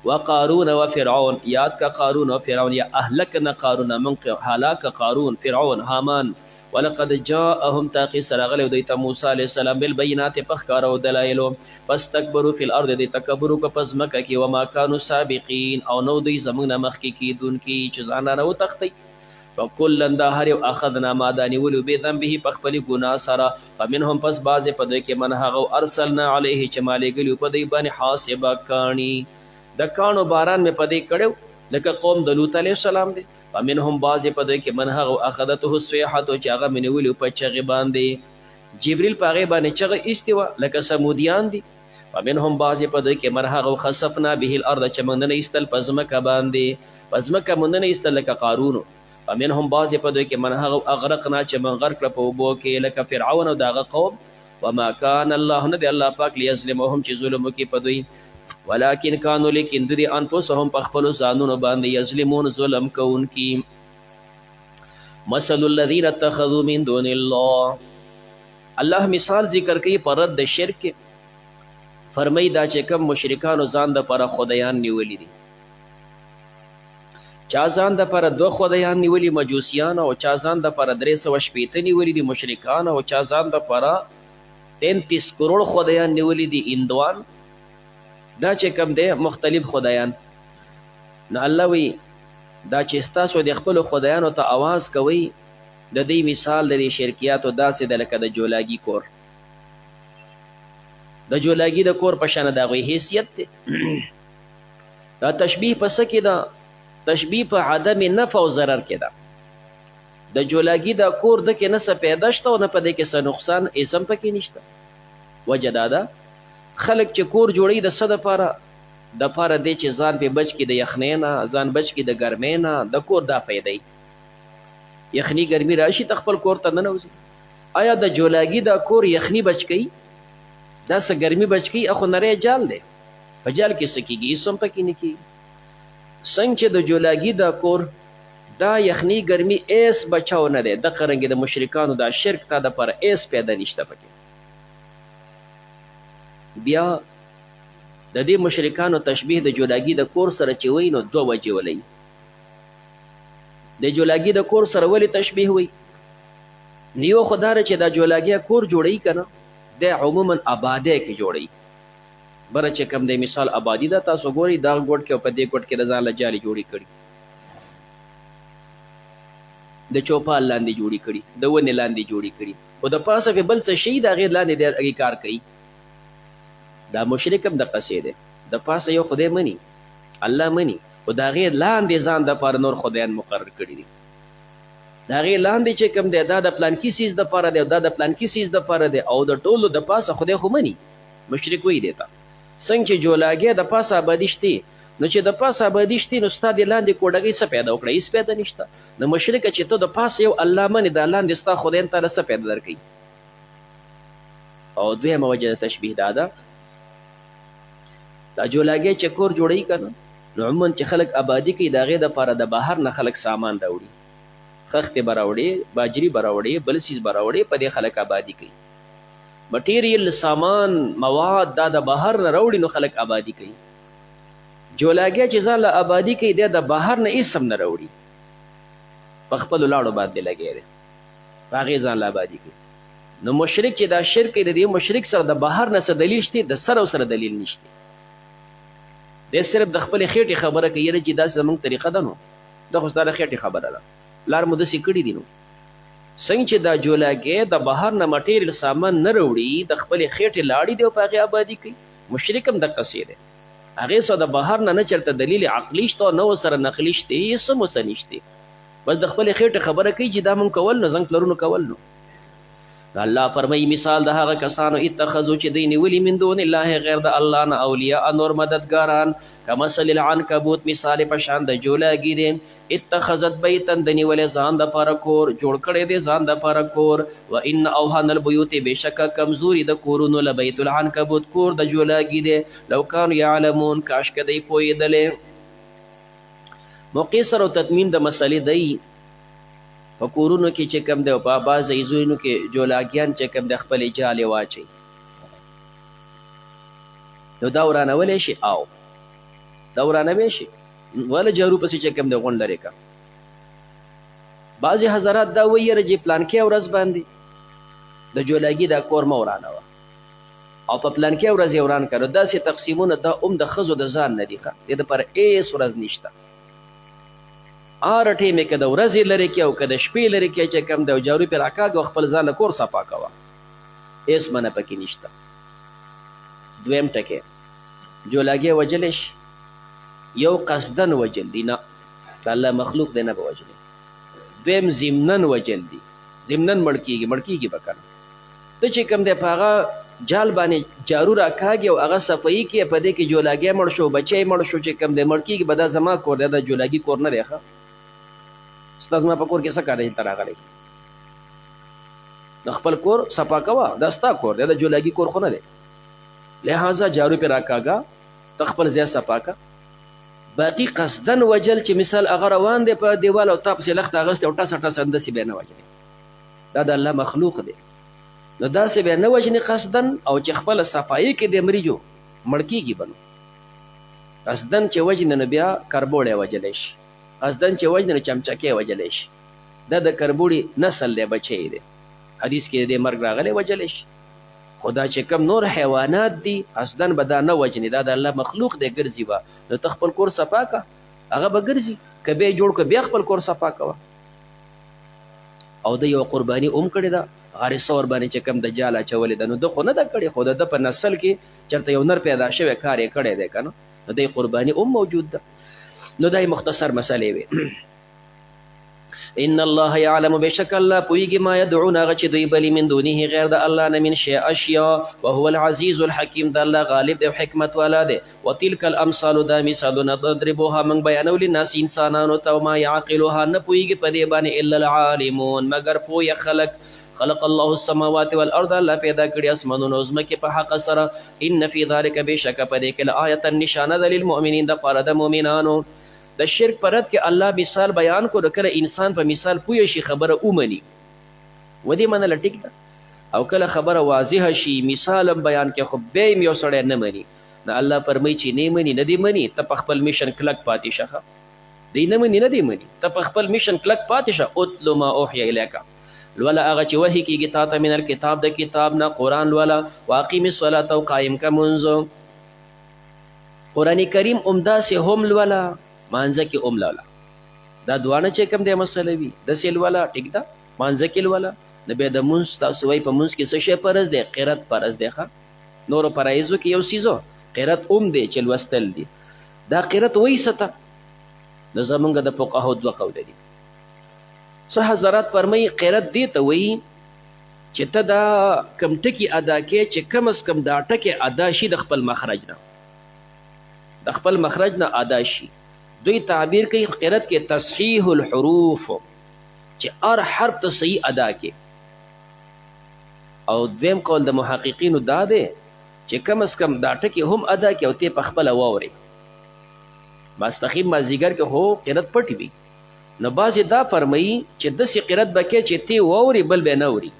وقارون وفرعون یاد کا قارون و فرعون یا اهلکنا قارون من هلاک قارون فرعون حامان. ولقد جاءهم تاقی سراغلی دوی ته موسی علیه السلام بالبینات په ښکاره او دلایلو فاستکبروا فی الارض دوی تکبر وکړه په ځمکه کې وما کانوا سابقین او نو دوی زموږ نه مخکې کېدونکي چې ځان رانه وتښتئ. فکلا دا هر یو اخذنا ما دا نیولو بذنبه په خپلې ګناه سره فمنهم پس بعضې په دوی کې من هغه ارسلنا علیه چې ما لیږلي په دوی باندې حاصبه کاڼي د کاڼو باران مې په دوی کړی لکه قوم د لوط علیه السلام دی. فمنهم بعضې په دوی کې من هغه اخذته الصیحة چې هغه مې نیولي په چغې باندې جبریل په هغې باندې چغه ایستې وه لکه سمودیان دي. فمنهم بعضې په دوی کې من هغه خسفنا به الارض چې موږ نه ایستل په ځمکه باندې په ځمکه موږ نه ایستل لکه قارونو. فمنهم بعضې په دوی کې من هغه اغرقنا چې موږ غرق کړه په اوبو کې لکه فرعون او د هغه قوم. وما کان الله نه دی الله پاک لیظلمهم چې ظلم وکړي په دوی ولکن کانو لیکن دوی انفسهم په خپلو ځانونو باندې یظلمون ظلم کوونکي. مثل الذین اتخذوا من دون الله الله مثال ذکر کوي پر رد د شرک فرمای دا چې کوم مشرکانو ځان د پر خدایان نیولي دي چا ځان د پر دوه خدایان نیولي مجوسیان او چا ځان د پر 380 نیولي دي مشرکان او چا ځان د پر 33 کروڑ خدایان نیولي دي هندوان دا چې کوم دی مختلف خدایان. نو الله وی دا چې ستاسو د خپلو خدایانو ته آواز کوئ د دې مثال د دې شرکیاتو داسې ده لکه د جولاګي کور د جولاګي د کور په شان د هغوی حیثیت دی. دا تشبیه په څه کې ده؟ تشبیه په عدم نفع او ضرر کې ده. د جولاګي دا کور ده کې نه څه پیدا شته او نه په دې کې څه نقصان اسم پکې نشته. وجه دا ده خلک چې کور جوړوي د څه دپاره دی چې ځان پې بچ کړي د یخنۍ نه ځان بچ کړي د ګرمۍ نه د کور دا فایده یخني ګرمي راشي ته خپل کور ته ننوځي آیا د جولاګي دا کور یخني بچ کوي؟ دا څه ګرمي بچ کوي؟ اخو نری جال دی، په جال کې څه کېږي؟ هېڅ هم پکې نه کېږي. څنګه چې د جولاګي دا کور دا یخني ګرمي ایس بچاو نه دی، دغه رنګې د مشرکانو دا شرک تا دپاره ایس پیدا نشته پکې. بیا د دې مشرکانو تشبیه د جولاګي د کور سره چې وایي نو دوه وجې ولئ. د جولاګي د کور سره ولې تشبیه وایي؟ نیو خو دا چې دا جولاګي کور جوړوي که نه، دی عموما آبادۍ کې جوړوي. بره چې کوم دی مثال آبادي ده، تاسو ګورئ دا ګوټ کې او په دې ګوټ کې د ځان له جالې جوړې کړي، د چوپال لاندې جوړې کړي، د ونې لاندې جوړې کړي، خو د پاسه پې بل څه شي د هغې لاندې دی هغې کار کوي. دا مشرک هم دقسې دی، د پاسه یو خدای مني، الله مني، خو د هغې لاندې ځان دپاره نور خدایان مقرر کړي دي. د هغې لاندې چې کوم دی دا د پلانکي سیز دپاره دی او دا د پلانکي سیز دپاره دی، او د ټولو د پاسه خدای خو مني. مشرک وایي دی ته څنګه چې جولاګۍ د پاسه آبادي شتې، نو چې د پاسه آبادي شتې نو ستا د لاندې کوډګۍ څه پیدا وکړه؟ هېڅ پیدا نشته. د مشرکه چې ته د پاسه یو الله منې، دا لاندې ستا خدایان تعالی څه پیدا درکوي؟ او دویمه وجه د تشبیه دا ده، دا جولاګۍ چې کور جوړوي که نه، نو عموما چې خلک آبادي کوي د هغې دپاره د بهر نه خلک سامان راوړي، خښتې به راوړې، باجري به راوړې، بل څیز به راوړې، په دې خلک آبادي کوي. مټیریل، سامان، مواد دا د بهر نه راوړي نو خلک آبادي کوي. جولاګۍ چې ځان له آبادي کوي دی د بهر نه هېڅ هم نه راوړي، په خپلو لاړو باندې لګی دی، په هغې ځان له آبادي کوي. نو مشرک چې دا شرک کوي، د دې مشرک سره د بهر نه څه دلیل شته؟ د سر او سره دلیل نشته. دی صرف د خپلې خېټې خبره کوي، یاره چې داسې زموږ طریقه ده، نو دا خو ستا د خېټې خبره ده، لار مو داسې کړي دي. نو څنګه چې دا جولاګۍ د بهر نه مټیریل سامان نه راوړي، د خپلې خېټې لاړې دی او په هغې آبادي کوي. مشرک هم دقسې دی، هغې سره د بهر نه چېرته دلیل عقلي شته او نه ورسره نقلي شته، هېڅ هم ورسره نشته، بس د خپلې خېټې خبره کوي چې دا مونږ کول نو زنګ پلرونو کول. نو الله فرمایي مثال د هغه کسانو اتخذو چې دوی نیولي من دون الله غیر د الله نه اولیاء نور مددګاران، کمثل العنکبوت مثال په شان د جولاګي دی، اتخذت بیتن د نیولې ځان دپاره کور، جوړ کړی دی ځان دپاره کور، و ان اوهن البیوت بېشکه کمزوري د کورونو لبیت العنکبوت کور د جولاګي دی، لو کانو یعلمون کاشکه دی پوهېدلی. مقیصر او تتمیم د مسلې دی په کورونو کې چې کوم دی او په بعض ځایونو کې جولاګیان چې کوم دی خپلې جالې واچوي، نو دا ورانولی شي؟ او دا ورانوی شي؟ وله جارو پسې چې کوم دی غونډ لرې که. بعضې حضرات دا وایي یاره چې پلانکۍ ورځ باندې د جولاګي دا کور مه ورانوه او په پلانکۍ ورځ یې وران کړه. داسې تقسیمونه دا هم د ښځو د ځان نه دي ښه، دې دپاره هېڅ ورځ نشته. هر ټیمې که د ورځې لرې کړي او که د شپې لرې کړي چې کوم دی او جارو پرې راکاږه او خپل ځان له کور صفا کوه، هېڅ منع پکې نشته. دویم ټکی، جولاګۍ وجلی شي؟ یو قصدن وجل دی، نه د الله مخلوق دی نه به وجلی. دویم ضمنن وجل دی، ضمنن مړ کېږي به که نه. ته چې کوم دی په هغه جال باندې جارو راکاږي او هغه صفایي کړي، په دې کې جولاګۍ مړ شو، بچی مړ شو، چې کوم دی مړ کېږي به دا زما کور دی، دا جولاګي کور نه دی ښه. ستا زما په کور کې څه کار دی ته راغلی؟ د خپل کور صفا کوه، دا ستا کور دی، د جولاګي کور خو نه دی. لہذا جارو پې راکاږه، ته خپل ځای صفا که. باقي قصدن وجل چې مثال هغه روان دی په دیوال او تا پسې لخت اغوستی او ټسه ټسه همداسې بیا نه وجنې، دا د الله مخلوق دی. نو داسې بیا نه وجنې قصدن، او چې خپله صفایي کې د مریجو مړ کېږي به نو. قصدن چې وجنې نو بیا کربوړی وجلی شي، قصدن چې وجنې نو چمچکې وجلی شي، دا د کربوړي نسل دی، بچی دی، حدیث کې د مرګ راغلی وجلی شي. خو دا چې کم نور حیوانات دي قصدن به دا نه وجنې، دا د الله مخلوق دی، ګرځي به. نو ته خپل کور صفا که، هغه به ګرځي، که بیا جوړ که بیا خپل کور صفا کوه. او د یو قرباني هم کړې ده، غارسه ورباندې چې کوم د جال اچولې ده، نو ده خو نه ده کړې، خو د ده په نسل کې چېرته یو نر پیدا شوی کار یې کړی دی که نه، نو دی قرباني هم موجود ده. نو دا مختصر مسلې وې. ان الله يعلم بشک الله پویږي ما يدعون هغه چې دوی بلی من دونه غیر د الله نه من شیء اشیاء وهو العزیز الحکیم، د الله غالب دی او حکمت والا دی. وتلک الامثال دا مثالونه نضربوها من بیانو للناس انسانانو ته، ما يعقلها نه پویږي په دې باندې الا العالمون مگر پویه خلک. خلق الله السماوات والارض، الله پیدا کړی اسمانونه او ځمکې په حق سره. ان فی ذلک بشک په دې کې لآیه نشانه ده للمؤمنین د پاره د مؤمنانو. د شرک پرد کې الله مثال بیان کو، کله انسان په مثال پوه شي خبره اومني ودې منله ټیک ده، او کله خبره واضحه شي مثال بیان کې خو به یو سړی نه مني. نه الله فرمایي چې نه مني نه دی مني، ته په خپل میشن کلک پاتې شه. دی نه مني نه دی مني، ته په خپل میشن کلک پاتې شه. اتلو ما اوحی الیک، لولا هغه چې وحی کېږي تا ته من الکتاب د کتاب نه، قرآن لولا. واقیم الصلاة او قایم کا منځ. قرآن کریم داسې هم لولا، مانځه کې هم لولا. دا دوانه چې کوم دی مسله وي داسې لولا، ټیک ده، مانځه کې لولا. نه بیا د منځ تاسو وایي په منځ کې څه شی فرض دی؟ قرات فرض دی. ښه نورو فرایضو کې یو څیزو قرات دی چې لوستل دي. دا قرات وایي څه ته؟ نو زمونږ د فقهاو دوه قوله دي. څه حضرات فرمایي قرات دې ته وایي چې ته دا کم ټکي ادا کې چې کم از کم دا ټکي ادا شي د خپل مخرج نه، د خپل مخرج نه ادا شي. دوی تعبیر کوي قرات کې تصحیح الحروف، چې هر حرف ته صحیح ادا کې. او دویم قول د محققینو دا دی چې کم از کم دا ټکي هم ادا کې او ته په خپله واورې. ماسپښین مازدیګر کې هو قرات پټ وي، نو بعضې دا فرمایي چې داسې قرات به کې چې ته واورې بل به نه اوري.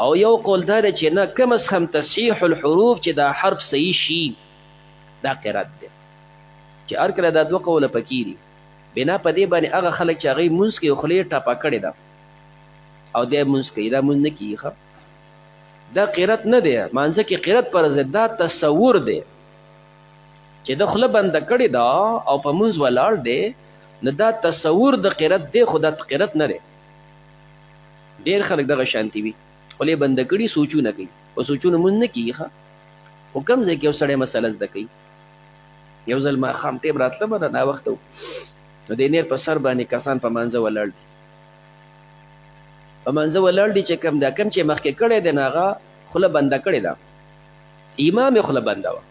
او یو قول دا دی چې نه، کم از کم تصحیح الحروف چې دا حرف صحیح شي دا قرات دی. چې هر کله دا دوه قوله پکې دي، بنا په دې باندې هغه خلک چې هغوی مونځ کوي خولې ټاپه کړې ده او دی مونځ کوي، دا مونځ نه کېږي. دا قرات نه دی، مانځه کې قرات فرض دی. دا تصور دی چې د خوله بنده کړې ده او په مونځ ولاړ دی، نو دا تصور د قرات دی، خو دا قرات نه دی. ډېر خلک دغه شانتي وي، خولې بنده کړي سوچونه کوي، په سوچونه مونځ نه کېږي. خو کوم ځای کې یو سړی مسله زده کوي. یو ځل ماښام ټیم راتله به ناوخته و، نو د نیر په سر باندې کسان په مانځه ولاړ دي. په مانځه ولاړ دي چې کوم دا کوم چې مخکې کړی دی نو هغه خوله بنده کړې ده، امام یې خوله بنده وه.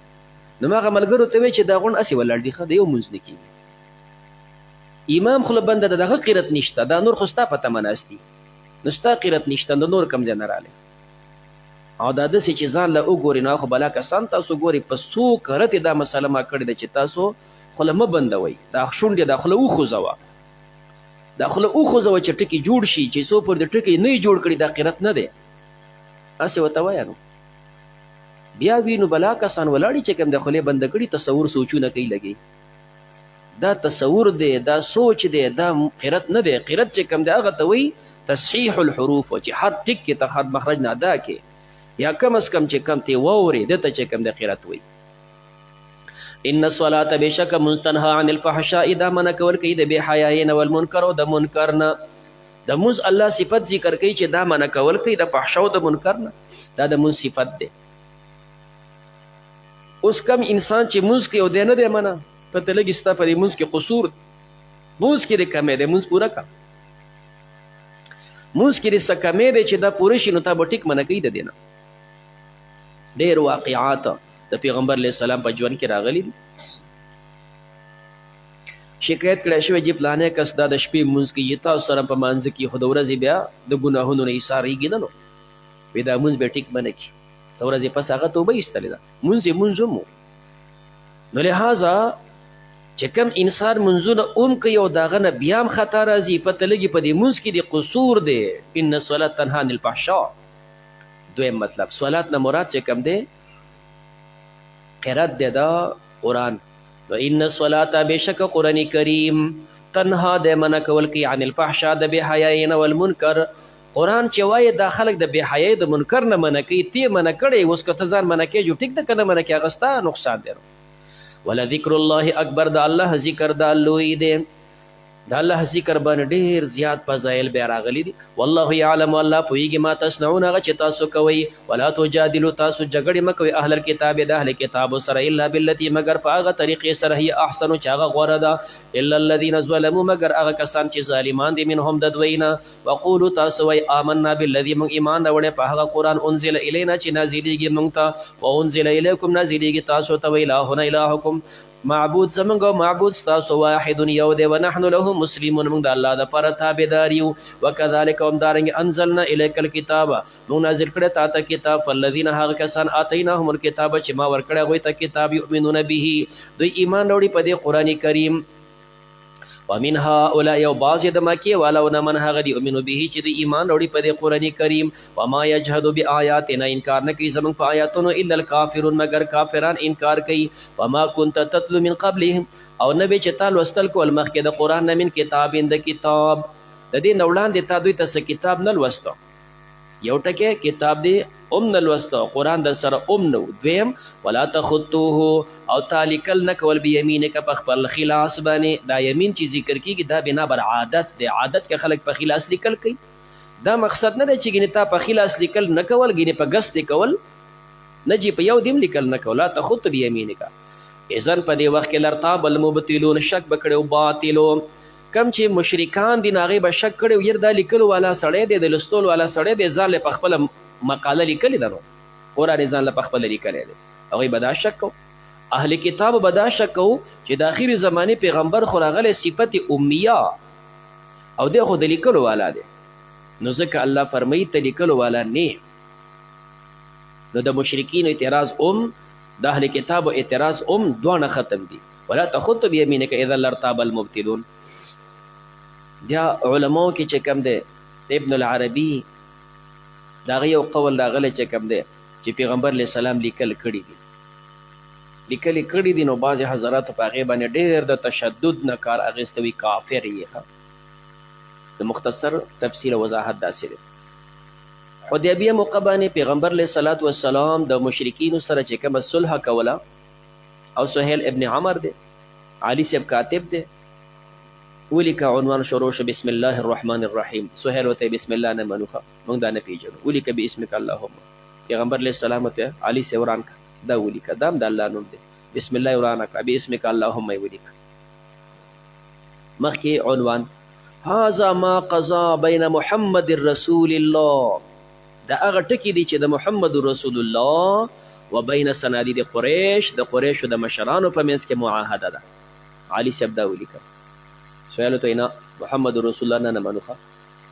نو ما هغه ملګرو ته وایي چې دا غونډ هسې ولاړ دي، ښه د یو مونځ نه کېږي. امام خوله بنده ده، دغه قرات نشته، دا نور خو ستا په تمه ناست دي، نو ستا قرات نشته، نو نور کوم ځای نه رالی. او دا داسې چې ځان له وګورې نو خو بلا کسان تاسو ګورئ په څو کرتې دا مسله ما کړې ده چې تاسو خوله مه بندوئ، دا شونډې دا خوله وخوځوه، دا خوله وخوځوه چې ټکي جوړ شي. چې څو پر د ټکي نه یې جوړ کړي دا قرات نه دی، هسې ورته وایه. نو بیا وي نو بلا کسان ولاړي چې کوم د خولې بنده کړي تصور سوچونه کوي لګي. دا تصور دی، دا سوچ دی، دا قرات نه دی. قرات چې کوم دی هغه ته وایي تصحیح الحروف، چې هر ټک کې ته هر مخرج نه ادا کې، یا کم از کم چې کم تی واورې دته چې کم د قرات وایي. ان الصلاة بشک منتنها عن الفحشاء، دا منع کول کوي د بې حیایۍ نه والمنکر او د منکر نه. د مونځ الله صفت ذکر کوي چې دا منع کول کوي د فحشا او د منکر نه، دا د مونځ صفت دی. اوس کم انسان چې مونځ کوي او دی نه دی منع، پته لګي ستا په دې مونځ کې قصور، مونځ کې د کمې دی، مونځ پوره کړه. مونځ کې د څه کمې دی چې دا پوره شي نو تا به ټیک منع کوي د دې نه. ډېر واقعات د پیغمبر علیه السلام په ژوند کې راغلي دي. شکایت کړی شوی چې پلانی کس دا د شپې مونځ کوي، تاسو سره په مانځه کې خو د ورځې بیا د ګناهونو نه ایسارېږي نه، نو وایي دا مونځ بیا ټیک به نه کړي، د ورځې پس هغه توبه ایستلې ده، مونځ یې مونځ هم. نو لهذا چې کوم انسان مونځونه هم کوي او د هغه نه بیا هم خطا راځي، پته لګي په دې مونځ کې د قصور دی. ان الصلاة تنهی عن الفحشاء. دویم مطلب صلات نه مراد چې کوم دی قرات دی دا قرآن. و ان الصلاة بشک قرآن کریم تنها د منع کول کوي عن الفحشاء د بې حیایۍ نه والمنکر. قرآن چې وایي دا خلک د بې حیایۍ د منکر نه منع کوي، تی منع کړی، اوس که ته ځان منع کېږو ټیک ده، که نه منع کړې هغه ستا نقصان دی. ولذکر الله اکبر، د الله ذکر دا لوی دی، د الله ذکر باندې ډېر زیات فضایل بیا راغلي دي. والله یعلم، الله پوهېږي ما تصنعون، هغه چې تاسو کوئ. ولا تجادلوا، تاسو جګړې مه کوئ اهل الکتاب د اهل کتابو سره، الا بالتي، مگر په هغه طریقې سره هي احسنو چې هغه غوره ده، الا الذین ظلموا، مگر هغه کسان چې ظالمان دي، منهم د دوی نه. وقولو، تاسو وایئ آمنا بالذي، موږ ایمان راوړی په هغه قرآن انزل الینا چې نازلېږي موږ ته، وانزل الیکم، نازلېږي تاسو ته، وایلهنا الهکم، معبود زمونږ او معبود ستاسو واحد یو دی ونحن له مسلمون موږ د الله دپاره تابعدار یو وکذلک همدارنګې انزلنا الیک الکتاب موږ نازل کړی تا ته کتاب فالذین هغه کسان آتیناهم الکتاب چې ما ورکړی هغوی ته کتاب یؤمنون به دوی ایمان راوړي په دې قرآن کریم ومن هؤلاء یو بعض د مکې والاونه من هغه دی یؤمنو به چې د ایمان راوړي په دې قرآن کریم وما یجهد بآیاتنا انکار نه کوي زموږ په آیاتونو الا الکافرون مگر کافران انکار کوي وما كنت تتلو من قبلهم او نه به چې تا لوستل کول مخکې د قرآن نه من کتاب د کتاب د دې نه وړاندې تا دوی ته څه کتاب نه لوسته یو ټکی کتاب دی نه لوسته قرآن در سره نو دویم ولا تخطوه او تا لیکل نه کول بیمینک په خپل خلاص باندې دا یمین چې ذکر کیږي دا بنا بر عادت دی عادت کې خلک په خلاص لیکل کوي دا مقصد نه دی چې ګینه تا په خلاص لیکل نه کول ګینه په ګس کول نه جی په یو دیم لیکل نه کول لا تخط بیمینک اذن په دې وخت کې لرتاب المبتلون شک بکړو باطلو کم چې مشرکان دي هغې به شک کړی ير دا لیکلو والا سړی دی د لستول والا سړی دی ځان له په خپله مقاله لیکلې ده نو قرآن ځان له په خپله لیکلی دی هغوی به دا شک کو اهل کتاب به دا شک کو چې د اخري زمانې پیغمبر خو راغلی صفت امیه او دی خو د لیکلو والا دی نو ځکه الله فرمایي ته لیکلو والا نه نو د مشرکینو اعتراض د اهل کتابو اعتراض دواړه ختم دي ولا تخط بیمینک اذا لارتاب المبتلون بیا علماو کې چې کم دی ابن العربي د هغه یو قول راغلی چې کم دی چې پیغمبر علیه السلام لیکل کړي دي نو بعضې حضراتو په هغې باندې ډېر د تشدد نه کار اخیسته وي کافر یې د مختصر تفسیر وضاحت داسې دی حدیبیه موقع باندې پیغمبر علیه الصلاة والسلام د مشرکینو سره چې کومه صلح کوله او سهیل ابن عمر دی علي صاحب کاتب دی ولیکه عنوان شروع شو بسم الله الرحمن الرحیم سهیل وته بسم الله نه منوخه موږ دا نه پیژنو ولیکه باسمک اللهم پیغمبر علیه السلام ته علي صاحب وران دا ولیکه دام د الله نوم دی بسم الله وران کړه باسمک اللهم ولیکه مخکې عنوان هذا ما قضا بین محمد رسول الله دا هغه ټکي دي چې د محمد رسول الله وبین صنادید قریش د قریشو د مشرانو په منځ کې معاهده ده علي صاحب دا ولیکه سوالو ته نه محمد رسول الله نه منوخه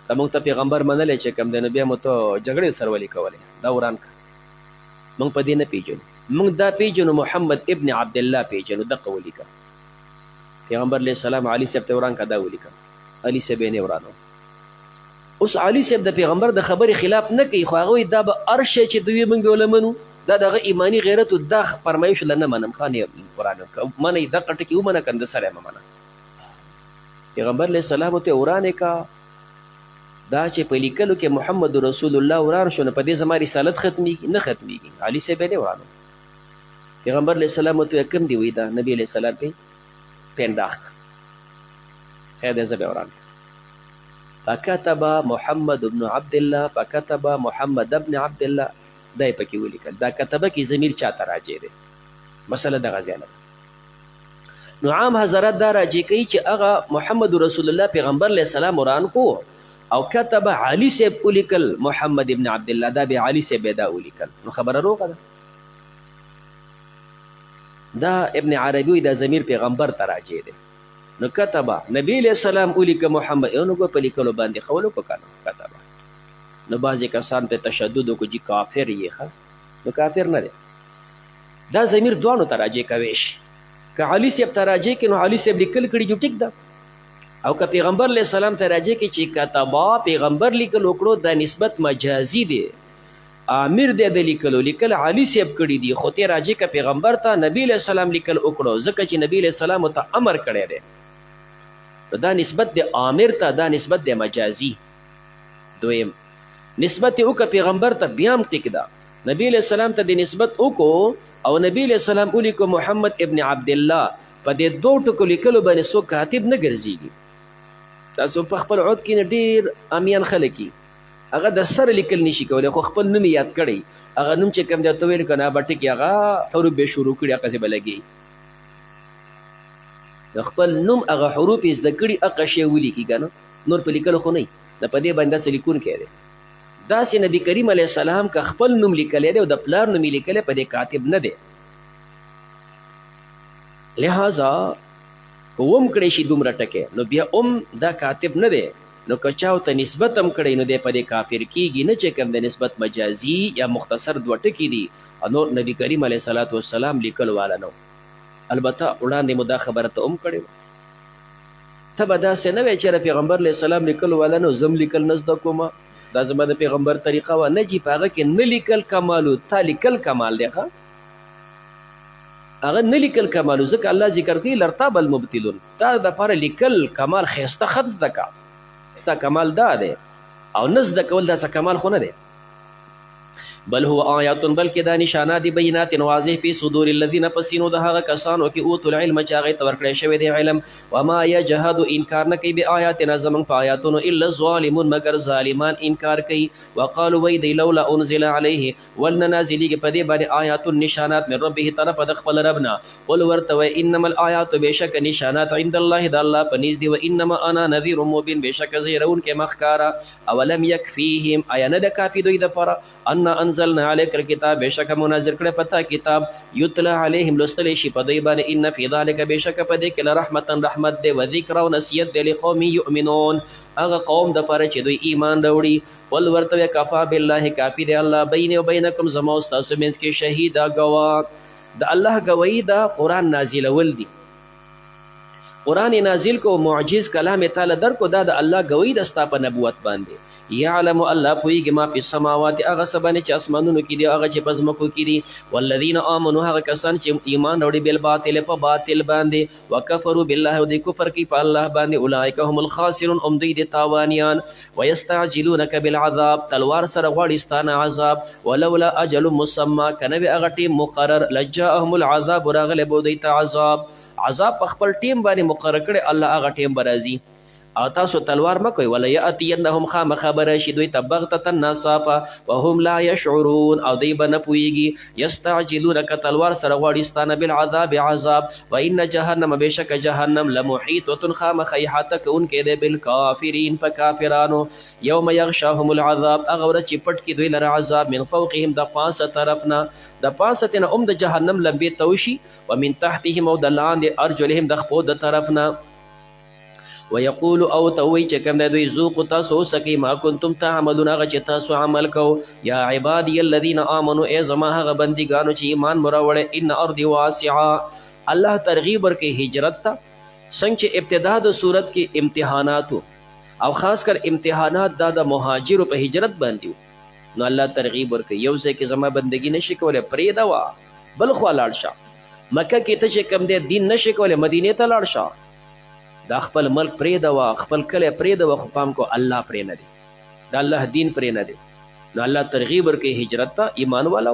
دا موږ ته پیغمبر منلی چې کوم دی نو بیا مو ته جګړې سره ولې کولې دا وران کړه موږ په دې نه پیژنو موږ دا پیژنو محمد ابن عبدالله پیژنو دقه ولیکه پیغمبر علیه السلام علي صاحب ته وران کړه دا ولیکه علي صاحب یې نه ورانو اوس علي صاحب د پیغمبر د خبرې خلاف نه کوي خو هغوی دا به هر شی چې دوی موږ ولمنو دا دغه ایمانی غیرت دا فرمایش له نه منم خانې قرآن منئ دقه ټکي ومنه کنده سره یې مه منه پیغمبر علیه السلام ته ورانې کا دا چې په لیکلو کې محمد رسول الله وران شو نو په دې زما رسالت ختمیږي نه ختمیږي علي صاحب یې نه ورانو پیغمبر علیه السلام ته کوم دی وی دا نبی علیه السلام په پینداخ خیر دې زه به وران فكتب محمد بن عبد الله فكتب محمد بن عبد الله دا پکې ولیکل دا کتبه کې ضمیر چاته راځي دی مسله د غزیانه نو عام حضرات دا راجع کوي چې هغه محمد رسول الله پیغمبر علیه السلام وران کو او کتب علي صاحب ولیکل محمد ابن عبد الله دا به علي صاحب دا ولیکل نو خبره روغه ده دا ابن عربي دا ضمیر پیغمبر ته راجع دی نو کتب نبی علیہ السلام ولیک محمد نو کو په لیکلو باندې خولو کو کنه کتب نو بعضې کسان په تشدد کو جی کافر یې نو کافر نه دی دا ضمیر دوانو ته راجع کوي که علي صاحب ته راجع کې نو علي صاحب لیکل کړي جو ټیک ده او که پیغمبر علیه السلام ته راجع کې چې کتبا پیغمبر لیکل وکړو دا نسبت مجازي دی امیر دی د لیکل علي صاحب کړي دي خو ته راجع که پیغمبر ته نبی علیه السلام لیکل وکړو ځکه چې نبی علیه السلام ته امر کړی دی دا نسبت د امیر ته دا نسبت د مجازي دویم نسبت وکړه پیغمبر ته بیا هم ټیک ده نبی علیه السلام ته د نسبت وکړو او نبی علیہ السلام ولیکو محمد ابن عبد الله په دې دوه ټکو لیکلو باندې څوک کاتب نه ګرځېږي تاسو په خپل عود کې ډېر امیان خلک هغه د سره لیکل نشي کولی خو خپل نوم یاد کړی هغه نوم چې کوم دی ته ویل که نه به ټکي هغه حروف به شروع کړي هغسې به لګي د خپل نوم هغه حروف یې زده کړي هغه شی ولیکي که نه نور په لیکلو خو نه د په دې باندې داسې لیکونکی دی داسې نبی کریم علیه السلام که خپل نوم لیکلی دی او د پلار نوم یې لیکلی په دې کاتب نه دی لہذا وم کړی شي دومره ټکې نو بیا دا کاتب نه دی، نو که چاو ته نسبت هم کړی نو دی په دې کافر کیږي نه، چې کوم د نسبت مجازي یا مختصر دوه ټکي دي. نور نبی کریم علیه الصلاۃ والسلام لیکل والا نو. البته وړاندې مو دا خبره ته هم کړې ته به داسې نه وی چې پیغمبر علیه السلام لیکل والا نو زم لیکل نه زده کومه، دا زما د پیغمبر طریقه وه نه، چې په هغه کې نه لیکل کمالو، تا لیکل کمال دی. هغه نه لیکل کمالو ځکه الله ذکر کوي لرتاب المبتلون، تا دپاره لیکل کمال ښایسته خط زده کا، ستا کمال دا دی، او نه زده کول دا څه کمال خو نه دی. بل هو آیات، بلکې دا نشانات دي بینات واضح په صدور الذین پسینو د هغه کسانو کې اوتو العلم چې هغه ته ورکړی شوی دی علم. وما یجحد انکار نه کوي به آیاتنا زمونږ په آیاتونو الا الظالمون مگر ظالمان انکار کوي. وقالوا وی دی لولا انزل علیه ولن نازلیږي په دې باندې آیات نشانات من ربه طرف د خپل ربنا. قل ورته وی انما الآیات بشک نشانات عند الله د الله په نزد دی، و انما انا نذیر مبین بشک زیرون کې مخکارا. اولم یکفیهم آیا نه د کافی دوی د پر ان انزلنا علیک الکتاب بشک منازل کړه پتا کتاب یتلا علیهم لستل شي په دوی باندې ان فی ذلک بشک په دې کې رحمتا رحمت دی و ذکر او نصیحت دی لقوم یؤمنون هغه قوم د پاره چې دوی ایمان راوړي. ول ورته کفا بالله کافی دی الله بین و بینکم زما او تاسو مینس کې شهیدا گواه د الله گواہی دا قران نازل ول دی. قران نازل کو معجز کلام تعالی در کو دا د الله گواہی د ستا په نبوت باندې. یعلم الله پویږي ما په سماوات هغه سبانه چې اسمانونو کې دي هغه چې پزمکو کې دي. والذین آمنوا هغه کسان چې ایمان وروړي بل باطل په باطل باندې وکفروا بالله او د کفر کې په الله باندې اولئک هم الخاسرون ام دوی د تاوانیان. ويستعجلونک بالعذاب تلوار سره غواړي ستانه عذاب ولولا اجل مسمى کنه هغه ټیم مقرر لجاءهم العذاب راغله بودی ته عذاب په خپل ټیم باندې مقرر کړي الله هغه ټیم برازي. او تاسو تلوار مکوئ ولا یاتینهم خامخبر شي دوی تبغتة ناصافا وهم لا يشعرون او دوی به نه پوهیږي. یستعجلونک تلوار سره غواړي ستانه بالعذاب عذاب وان جهنم بشک جهنم لمحیطة خامخ احاطه کوونکې دی بالکافرین په کافرانو. یوم یغشاهم العذاب هغه ورځ چې پټ کړي دوی لره عذاب من فوقهم د پاسه طرفنا د پاسه نه د جهنم لمبې توشي ومن تحتهم او د لاندې ارجلهم د خپو د طرفنا. ويقول او توي چې کوم دوی ذوق تاسو سکی ما کنتم تعملون هغه چې تاسو عمل کو. یا عبادی الذین آمنوا ای زما هغه بندګانو چې ایمان مراوړې ان ارض واسعه الله ترغیب ورکې هجرت ته. څنګه چې ابتدا د صورت کې امتحانات او خاص کر امتحانات د مهاجرو په هجرت باندې نو الله ترغیب ورکې یو ځای کې زما بندګی نشي کولای پرې دوا بل خو لاړ شه. مکه کې ته چې کوم دین نشي کولای مدینه ته لاړ شه. دا خپل ملک پرې دوا خپل کله پرې دوا خو پام کو الله پرې نه دی دا الله دین پرې نه دی. نو الله ترغیب ورکې هجرت ته ایمان والو.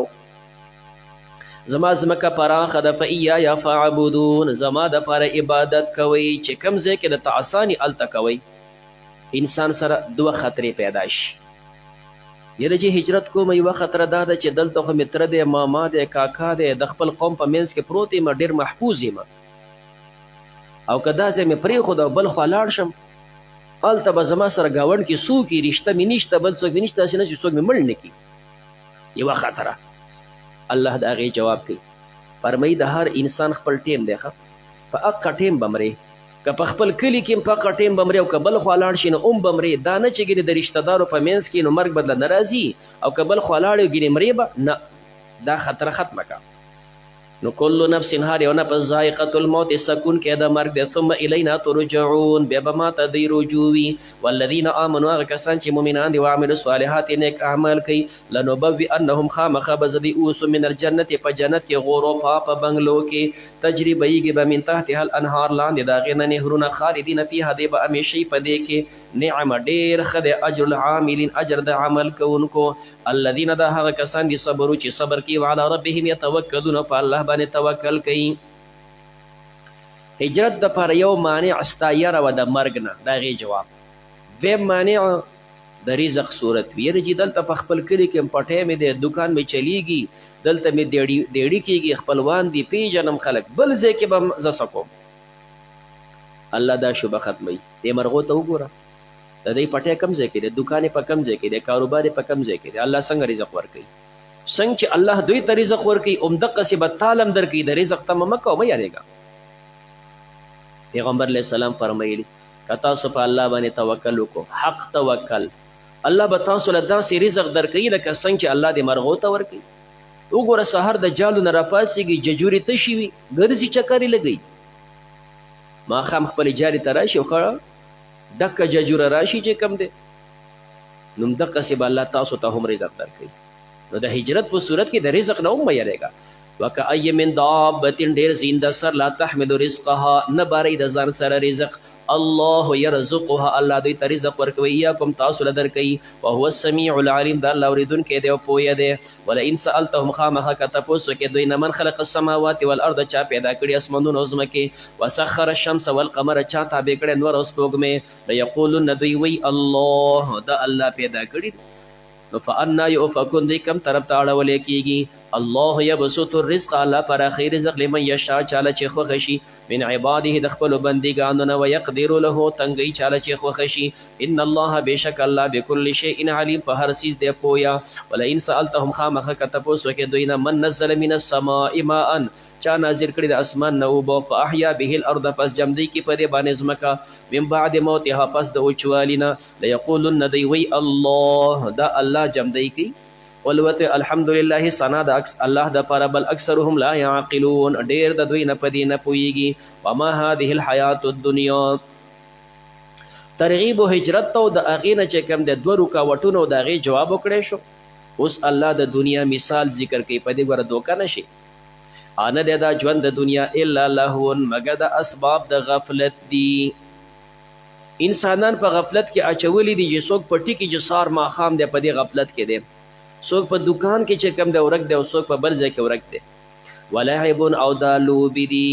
زما زمکه پراخه د فیا یا فعبدون زما د پر عبادت کوي چې کم ځای کې د تعصانی الته کوي. انسان سره دوه خطرې پیدا شي. یره چې هجرت کوم یو خطر دا ده چې دلته خو متر دی ماما دی کاکا دی د خپل قوم په منځ کې پروت یم ډیر محفوظ یم او کدا چې مې پرې خو د بل خوا لاړ شم هلته به زما سره ګاونډ کې څوک یې رشته مې نشته بل څوک مې نشته داسې نه چې څوک مې مړ نه کړي یوه خطره. الله د هغې جواب کوي فرمایي د هر انسان خپل ټیم دی ښه په هغه ټیم به مرې که په خپل کلي کې په هغه ټیم به مرې او که بل خوا لاړ شي نو هم به مرې دا نه چې ګینې د رشته دارو په منځ کې نو مرګ بدله نه راځي او که بل خوا لاړې ګینې مرې به نه دا خطره ختمه که. نو کل نفس هر یو نفس ذائقة الموت سکون کې د مرګ دی ثم الینا ترجعون بیا به ما ته دی رجوع وي. والذین آمنوا هغه کسان چې مؤمنان دي وعملوا الصالحات نیک اعمال کوي لنبوئنهم خامخا به زه دوی اوسو من الجنت په جنت کې غرفا په بنګلو کې تجري بهیږي به من تحتها الانهار لاندې د هغې نه نهرونه خالدین فیها دی به همیشئ په دې کې. نعم ډېر ښه دی اجر العاملین اجر د عمل کوونکو. الذین دا هغه کسان دي صبرو چې صبر کوي وعلى ربهم یتوکلون په الله باندې توکل کوي. هجرت د پر یو مانع ستا یره و د مرګ نه د هغې جواب دویم مانع د رزق صورت وي. یره چې دلته په خپل کلي کې پټی مې دی دکان مې چلیږي دلته مې دیړي کېږي خپلوان دي پیژنم خلک بل ځای کې به زه څه کوم. الله دا شوبه ختموي. دې مرغو ته وګوره د دې پټی کم ځای کې دی دکان یې په کم ځای کې دی کاروبار یې په کم ځای کې دی الله څنګه رزق ورکوي. څنګه چې الله دوی ته رزق ورکوي همدقسې به تالم درکوي د رزق تمه مه کوه مه یادېږه پیغمبر علیہ السلام فرمایلی که تاسو په الله باندې توکل وکړو، حق توکل، الله به تاسو له داسې رزق درکوي لکه څنګه چې الله دې مرغو ته ورکوي. وګوره سهار د جالو نه راپاڅېږي، ججورې تشي وي، ګرځي چکرې لګوي، ماښام خپلې جارې ته راشي او ښه ډکه ججوره راشي چې کم دی، نو همدقسې به الله تاسو ته هم رزق درکوي. نو د هجرت په صورت کې د رزق نه هم مه یېرېږه. وکأی من دابة ډېر زنده سر لا تحمل رزقها، نه بارئ د ځان سره رزق، الله یرزقها، الله دوی ته رزق ورکوي، ایاکم تاسو له درکوي، وهو السمیع العلیم، د الله اورېدونکی دی او پوهه دی. ولئن سألتهم خامخا که تپوس وکړې دوی نه من خلق السماوات والارض، چا پیدا کړي اسمانونه او ځمکې، وسخر الشمس والقمر، چا تابع کړی انور او سپوږمۍ، لیقولن دوی وی الله، د الله پیدا کړي. نو فانا یؤفکون، دوی کم طرف ته اړولی کېږي. الله یبسط الرزق، الله پراخوي رزق لمن یشاء، چاله چې خوښه شي، من عباده، د خپلو بندګانو نه، ویقدر له، تنګوي چاله چې خوښه شي. ان الله، بېشک الله، بكل شیء علیم، په هر څیز دی پویا. ولئن سألتهم خامخا که تپوس وکړې دوی نه من نزل من السماء ماء، چا نازل کړي د اسمان نه اوبه، فاحیا به الارض، پس جمدی کې په دې باندې ځمکه، من بعد موتها، پس د وچوالي نه، لیقولن دوی وی الله، دا الله جمدی کوي. ولوته الحمدلله، ثنا د الله د پاره، بل اکثرهم لا يعقلون، ډیر د دوی نه پدې نه پوهیږي. وما هذه الحیات الدنیا، ترغیب و هجرت ته د هغې نه چې کوم د دوه رکاوټونو د هغې جواب وکړی شو. اوس الله د دنیا مثال ذکر کوي، په دې ګوره دوکه نه شي. نه دی دا ژوند د دنیا الا لهون، مګر د اسباب د غفلت دي. انسانان په غفلت کې اچولی دي، چې څوک په ټکي چې سار ماښام دی په دې غفلت کې دی، څوک په دکان کې چې کم دی ورک دی، او څوک په بل ځای کې ورک دی. ولعبون، او دا لوبې دي،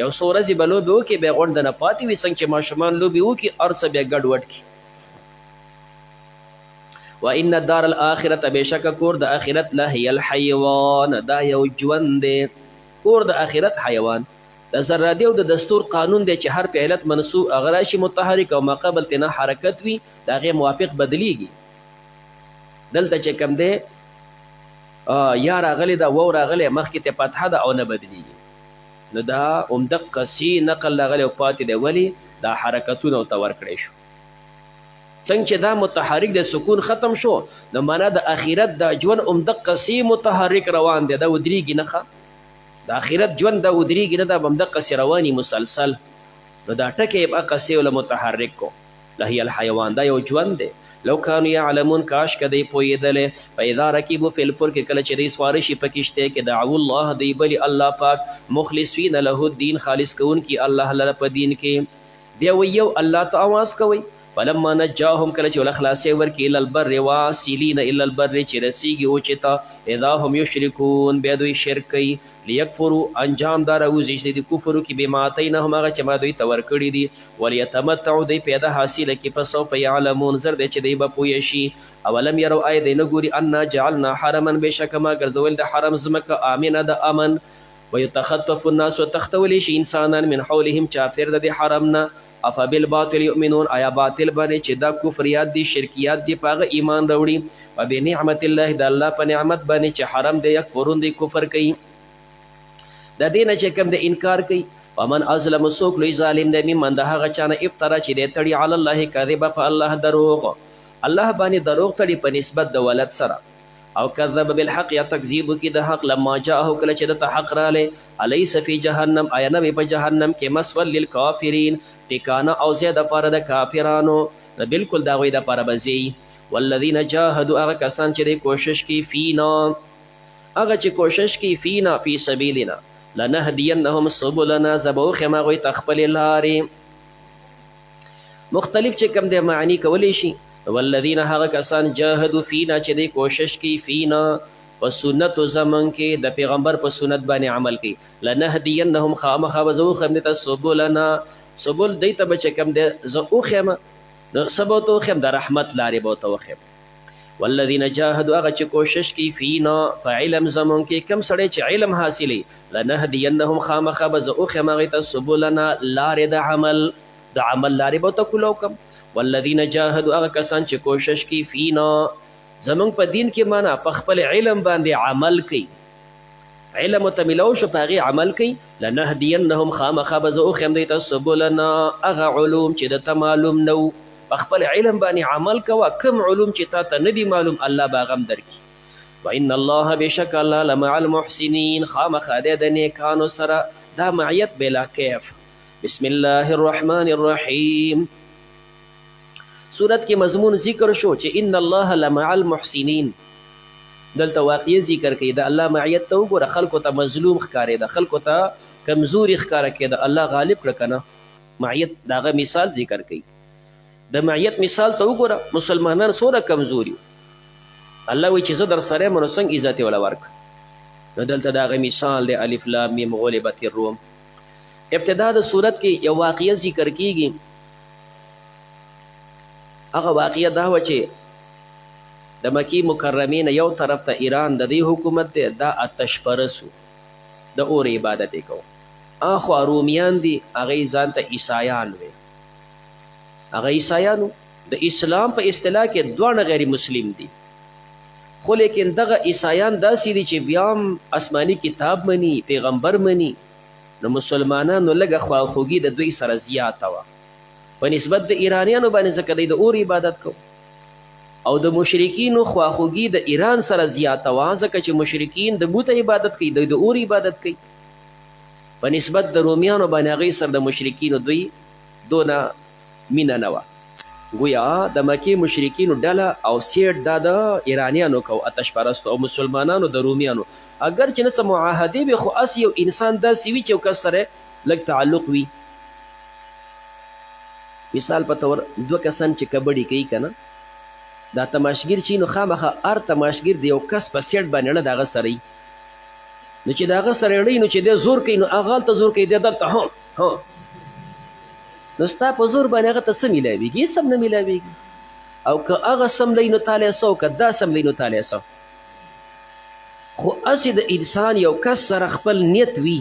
یو څو ورځې به لوبې وکړي بیا غونډه نه پاتې وي، څنګه چې ماشومان لوبې وکړي هر څه بیا ګډ وډ کړي. وان الدار الاخرة، بېشکه کور د آخرت، لهی الحیوان، دا یو ژوند دی، کور د آخرت حیوان. د زرادي او د دستور قانون دی چې هر فعلت منصوب هغه راشي متحرک او ماقبل تینا حرکت وي، د هغې موافق بدلیږي. دلته چې کم دی یا راغلی دا وو راغلی مخکې ته فتحه ده او نه بدلیږي، نو دا همدقه سی نقل راغلی او پاتې دی، ولې دا حرکتونه ورته ورکړی شو. څنګه چې دا متحرک د سکون ختم شو، نو معنا د آخرت دا ژوند همدقه سی متحرک روان دی، دا ودرېږي نه ښه، د آخرت ژوند دا ودرېږي نه، دا به همدقسې رواني مسلسل. نو دا ټکی یې هغسې وله متحرک کو، لهی الحیوان، دا یو ژوند دی. لو کانو یعلمون، کاش که دی پوهېدلی، فاذا رکبوا فی الفلک، کله چې دی سواره شي په کشتۍ کې، دعوا الله، دی بلي الله پاک، مخلصین له الدین، خالص کوونکي الله لره په دین کې، بیا وایي یو الله ته اواز کوئ. فلما نجاهم، کله چې ول خلاصې ورکړي، الی البر، واصلین الی البر، چې رسیږي اوچې ته، اذا هم یشرکون، بیا دوی شرک کوي. لیکفروا، انجام دا راوځي چې د کفر وکړي، بما آتیناهم، هغه چې ما دوی ته ورکړي دي، ولیتمتعوا، دوی پیدا حاصله کړي، فسوف یعلمون، زر دی چې دوی به پوه شي. اولم یروا، آیا دی نه ګوري، انا جعلنا حرما، بېشکه ما ګرځول د حرم ځمکه، آمنه د امن، ویتخطف الناس، وتختولی شي انسانان، من حولهم، چاپېر د دې حرم نه. افبالباطل یؤمنون، آیا باطل باندې چې دا کفریات دي، شرکیات دي، په هغه ایمان راوړي. وبنعمت الله، د الله په نعمت باندې چې حرم دی یکفرون، دی کفر کوي، د دې نه چې کوم د انکار کوي. ومن ازلم، څوک لوی ظالم دی، ممن د هغه چا نه افترا چې دی تړي علی الله کذبه، په الله دروغ، الله باندې دروغ تړي په نسبت د ولد سره. او کذب بالحق، یا تکذیب کی د حق، لما جاءه، کله چې د حق راله. الیس فی جهنم، آیا نه په جهنم کې، مسول للکافرین، ټکانه او ځای د پاره د کافرانو، بالکل د هغوی د پاره به ځای. والذین جاهدوا، هغه کسان چې دی کوشش کوي، فینا، هغه چې کوشش کوي، فینا، فی سبیلنا، لنهدینهم سبلنا، زه به وښیم هغوی ته خپلې لارې. مختلف چې کوم دی معنی کولی شي. والذین، هغه کسان، جاهدوا فینا، چې دی کوشش کوي، فینا، په سنتو زمن کې د پیغمبر په سنت باندې عمل کوي، لنهدینهم، خامخا به زه وښیم دې ته سبلنا، سبل دی ته به چې کوم دی زه وښیم، نو څه به ورته وښیم، د رحمت لارې به ورته وښیم. والذین جاهدوا، هغه چې کوشش کوي، فینا، په علم زمون کې، کم سړی چې علم حاصلوي، لنهدینهم، خامخا به زه وښیم هغې ته سبلنا، لارې د عمل، د عمل لارې به ورته کولو کړم. والذین جاهدوا، هغه کسان چې کوشش کوي، فینا، زمونږ په دین کې معنا په خپل علم باندې عمل کوي، علم ورته میلاو شو په هغې عمل کوي لنهدینهم خامخا به زه وښیم دوی ته سبلنا هغه علوم چې درته معلوم نه وو په خپل علم باندې عمل کوه کم علوم چې تا ته نه دي معلوم الله به هغه هم درکړي وان الله بشک الله لمع المحسنین خامخا دی د نیکانو سره دا معیت بلا کیف بسم الله الرحمن الرحیم صورت کې مضمون ذکر شو چې ان الله لمع المحسنین دلته واقعي ذکر کوي د الله معیت ته وګوره خلکو ته مظلوم ښکارېده خلکو ته کمزوري ښکاره کېده الله غالب کړه که نه معیت د هغه مثال ذکر کوي د معیت مثال ته وګوره مسلمانان څومره کمزوري الله وایي چې زه در سره یم نو څنګه عزت یې وله ورکړه نو دلته د هغه مثال دی الف لام میم غلبت الروم ابتدا د صورت کې یو واقعه ذکر کیږي هغه واقعه دا وه چې د مکی مکرمې نه یو طرف ته ایران د دې حکومت دی دا آتش پرسو د اور عبادت یې کوو اخوا رومیان دي هغوی ځان ته عیسایان وی هغه عیسایانو د اسلام په اصطلاح کې دواړه غیر مسلم دي خو لیکن دغه عیسایان داسې دي چې بیا هم آسماني کتاب مني پیغمبر مني نو مسلمانانو لږه خواخوږي د دوی سره زیاته وه په نسبت د ایرانیانو باندې ځکه دوی د اور عبادت کوو او د مشرکینو خواخوږي د ایران سره زیاته وه ځکه چې مشرکین د بوت عبادت کوي دوی د اور عبادت کوي په نسبت د رومیانو باندې هغوی سره د مشرکینو دوی دونه مینه نه وه گویا د مکې مشرکینو ډله او سیټ دا د ایرانیانو کو آتش پرستو او مسلمانانو د رومیانو اگر چې نه څه معاهدې وي خو اس یو انسان داسې وي چې یو کس سره لږ تعلق وي مثال په طور دوه کسان چې کبډي کوي که نه دا تماشګیر چې نو خامخا هر تماشګیر د یو کس په سیټ باندې نه د هغه سره وي نو چې د هغه سره یې نو چې دی زور کوي نو هغه هلته زور کوي دی دلته هو نو ستا په زور باندې هغه ته څه میلاویږي هېڅ هم نه میلاویږي او که هغه سم دی نو تالی څه که دا سم دی نو تالی څه خو هسې د انسان یو کس سره خپل نیت وي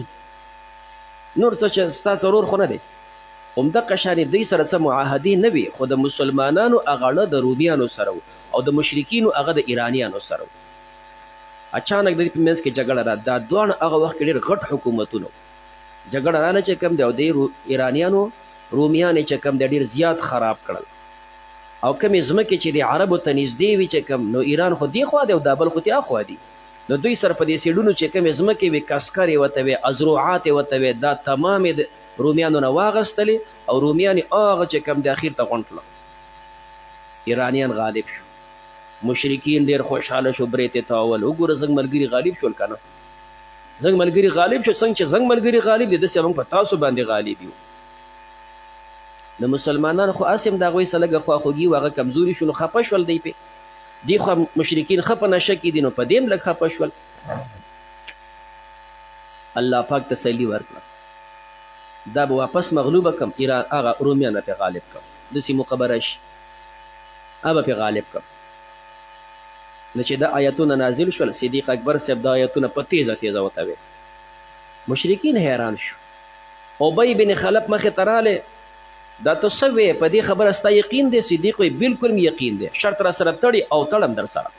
نور څه چې ستا ضرور خو نه دی همدغه شانې دوی سره څه معاهدې نه وي خو د مسلمانانو هغه اړه د رومیانو سره و او د مشرکینو هغه د ایرانیانو سره و اچانک د دې په منځ کې جګړه را دا دواړه هغه وخت کې ډېر غټ حکومتونه جګړه رانه چې کوم دی او د ایرانیانو رومیان چې کم د ډېر زیات خراب کړل او کمې ځمکې چې د عربو ته نږدې وي چې کم نو ایران خو دې خوا دی او دا بل خو تیا خوا دي نو دوی سره په دې سیډونو چې کمې ځمکې وي کسکر یې ورته وې ازروعات یې ورته وې دا تمام یې د رومیانو نه واغستلې او رومیان یې هغه چې کم د اخیر ته غونډ کړل ایرانیان غالب شو مشرکین ډېر خوشحاله شو برېت یې تاول وګوره زنګ ملګري غالب شول که نه زنګ ملګري غالب شو څنګه چې زنګ ملګري غالب دي داسې موږ په تاسو باندې غالب یو د مسلمانانو خو اسیم د هغوی سره لږه خواخوږي و هغه کمزوري شو نو خفه شول دی پې دې خوا مشرکین ښه په نشه کې دي نو په دې هم لږ خفه شول الله پاک تسلي ورکړه دا به واپس مغلوبه کم ایران هغه رومیان به پې غالب کم داسې مقبره شي هغه به پې غالب کم نو چې دا آیتونه نازل شول صدیق اکبر صاحب دا آیتونه په تیزه تیزه ورته وې مشرکین حیران شو ابی بن خلف مخې ته رالی دا ته څه وې په دې خبره ستا یقین دی صدیق وایي بلکل مې یقین دی شرط را سره تړي او تړم در سره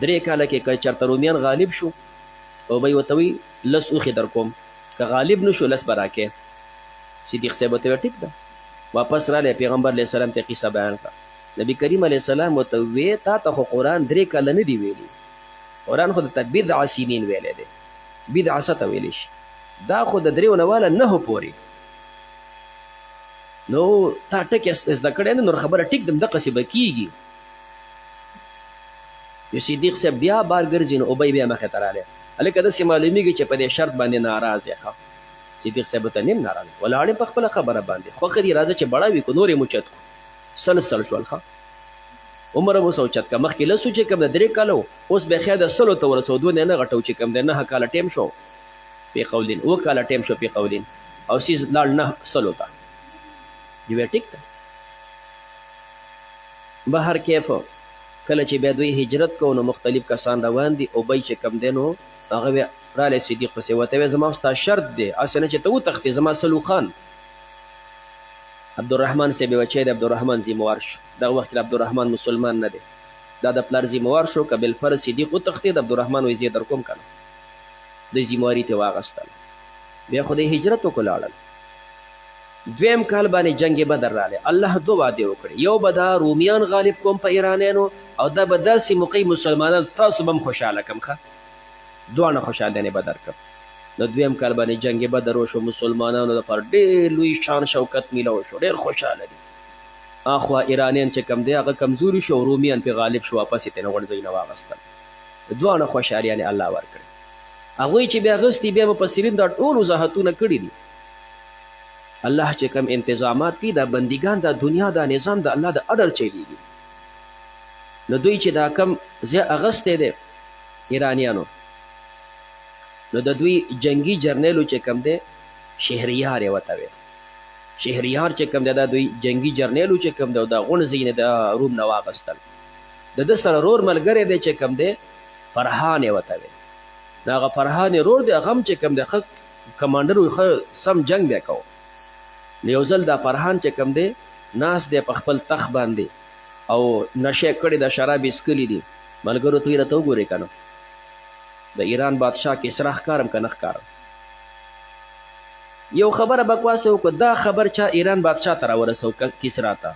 3 کاله کې که چېرته رومیان غالب شو ابی ورته وایي 10 اوښې در کوم که غالب نه شو 10 به راکې صدیق صاحب ورته ویل ټیک ده واپس رالی پیغمبر علیه السلام ته قصه بیان کړه نبی کریم علیه السلام ورته ووی تا ته خو قرآن 3 کاله نه دی ویلي قرآن خو درته بدع سنین ویلی دی بدع څه ته ویلی شي دا خو د 3 نه واله 9 پورې نو تا ټکې زده کړی نه نور خبره ټیک دم دقسې به کېږي یو صدیق صاحب بیا بار ګرځي نو ابی بیا مخې ته رالی هلکه داسې معلومیږي چې په دې شرط باندې ناراض یې ښه صدیق صاحب ته نیم ناراض ولاړې په خپله خبره باندې خوښه دي راځه چې بړه وي که نور یې موچت کړو سل شول ښه عمر مو سوچت کا مخکې لسو چې کوم د 3 کالو اوس به خیر د سلو ته ورسو 2 نه غټو چې کوم د 9 کاله ټیم شو پی قولین 2 کاله ټیم شو پی قولین او سیز لاړ 9 سلو ته دی وی ټیک ده بهر کیف کله چې بیا دوی هجرت کو نو مختلف کسان روان دي او بای چې کم دینو هغه رالی صدیق پسې وته زما ستا شرط دی اسنه چې ته وتښتې زما سلو خان عبدالرحمن سے بچی دی عبدالرحمن زیموار شو دغه وخت کې عبدالرحمن مسلمان نه دی دا د پلار ذموار شو که بالفرض صدیق وتښتېد عبدالرحمن وایي زه یې در کوم که نه دوی ذمواري ترې واخیستل بیا خو د هجرت وکړو لاړل دویم کال باندې جنگ بدر رالی الله دو وعدې وکړې یو به دا رومیان غالب کوم په ایرانیانو او دا به داسې موقع مسلمانان تاسو به هم خوشحاله کړم ښه دواړه خوشحالانې به درکړم د دویم کال باندې جنگ بدر وشو مسلمانانو لپاره ډېر لوی شان شوکت میلاو شو ډېر خوشحاله دي اخوا ایرانیان چې کم دی هغه کمزوري شو رومیان پې غالب شو واپس یې ترې نه غورځوي نه واخیستل دواړه خوشحالیانې الله ورکړې هغوی چې بیا اخیستي بیا مفسرین دا ټول وضاحتونه کړي دي الله چې کم انتظامات دي دا بندګان دا دنیا دا نظام د الله د اډر چلیږي نو دوی چې دا کم ځای اخیستی دی ایرانیانو نو د دوی جنگي جرنیلو چې کم دی شهریار یې ورته ویل شهریار چې کم دی دا دوی جنگي جرنیلو چې کم دی او دا غونځې نه د روم نه واخیستل د ده سره رور ملګری دی چې کم دی فرحان یې ورته ویل نو هغه فرحان رور دی هغه هم چې کم دی ښه کمانډر وي ښه سم جنګ بیا کوو نو یو ځل دا فرحان چې کم دی ناست دی په خپل تخت باندې او نشه کړې د شراب یې څکلي دي ملګرو ته یې راته وګورئ که نه د ایران بادشاه کسرا ښکارم که نه ښکارم یو خبره بکواس وکړه دا خبر چا ایران بادشاه ته راورسو کسرا ته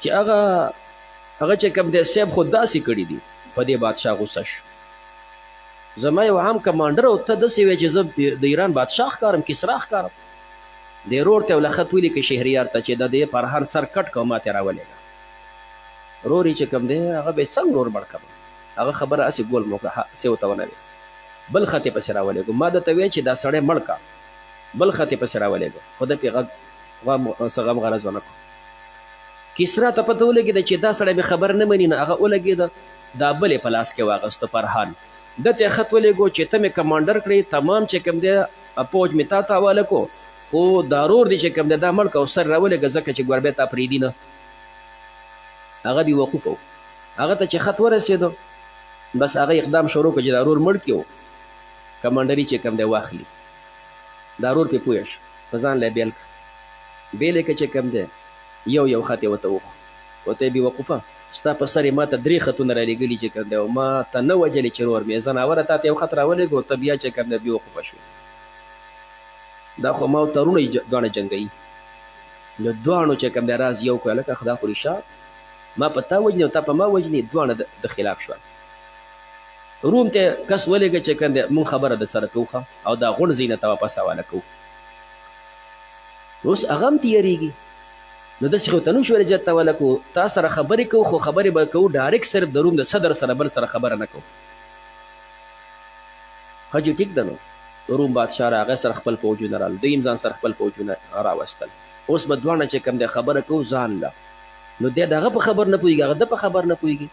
چې هغه چې کوم دی صاحب خو داسې کړي دي په دې بادشاه غوسه شو زما یو عام کمانډر او ته داسې وایې چې زه د ایران بادشاه ښکارم کسرا ښکارم دې رور ته یو لخط ولیکئ شهریار ته چې د دې فرهان سر کټ کوه ما ترې راولېږه رور یې چې کوم دی هغه به یې څنګه رور مړ کړم هغه خبره هسې ګول مو کړه هسې ورته ونه وې بل خط یې پسې راولېږو ما درته ویل چې دا سړی مړ کا بل خط یې پسې راولېږو خو ده پې څه غم غرض ونه کړو کسرا ته پته ولګېده چې دا سړی مې خبر نه مني نه هغه ولګېده دا بل یې په لاس کې واخیسته فرهان ده ته یې خط ولېږو چې ته مې کمانډر کړې تمام چې کوم دی فوج مې تا ته حواله کو خو دا رور دی چې کوم دی دا مړ که او سر راولېږه ځکه چې ګوربی تا پرېږدي نه هغه بې وقوفه و هغه ته چې خط ورسېدو بس هغه اقدام شروع کړ چې دا رور مړ کړي و کمانډري چې کوم دی واخلي دا رور پې پوه شو په ځان لا بیل کړه بیل یې که چې کوم دی یو خط یې ورته وخو ورته یې بې وقوفه ستا په سر یې ما ته 3 خطونه رالیږلي چې کوم دی او ما ته نه وجلې چې رور مې زناوره تا ته یو خط راولېږو ته بیا چې کوم دی بې وقوفه شوې دا خو ما ترونه دواړه جنګوي نو دواړو چې کوم دی راز یو کړه لکه خدا خو رشاد ما په تا وجنې او تا په ما وجنې دواړه د خلاف شول روم ته کس ولېږه چې کوم دی مونږ خبره د سره کوو او دا غونډ ځای نه ته واپس حواله کوو اوس هغه هم تیارېږي نو داسې خو ته نه شو ویلی جد ته حواله کوو تا سره خبرې کوو خو خبرې به کوو ډایرکټ صرف د روم د صدر سره بل سره خبره نه کوو ښه جي ټیک ده نو روم بادشاه راغی سره خپل فوجونه رال دوی هم ځان سره خپل فوجونه راوستل اوس به دواړه چې کوم دی خبره کوو ځان له نو دی د هغه په خبر نه پوهېږي هغه د په خبر نه پوهېږي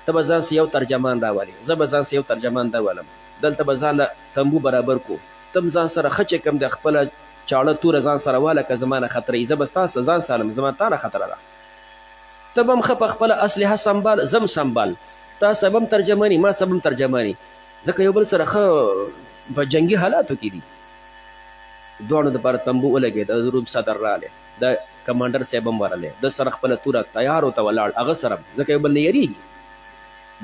ته به ځان سه یو ترجمان راولې زه به ځان سه یو ترجمان راولم دلته به ځان له تنبو برابر کو ته هم ځان سره ښه چې کوم دی خپله چاړه توره ځان سره واله که زما نه خطره زه به ستا ځان سالم زما تا نه خطره ده ته به هم ښه په خپله اسلحه سنبال زم سنبال تا سبه هم ترجماني ما سبه هم ترجماني ځکه یو بل سره ښه په جنګي حالاتو کې دي دواړو دپاره تنبو ولګېد د روم صدر رالی د کمانډر صاحب هم ورلی د سره خپله توره تیار ورته ولاړ هغه سره ځکه یو بل نه یېرېږي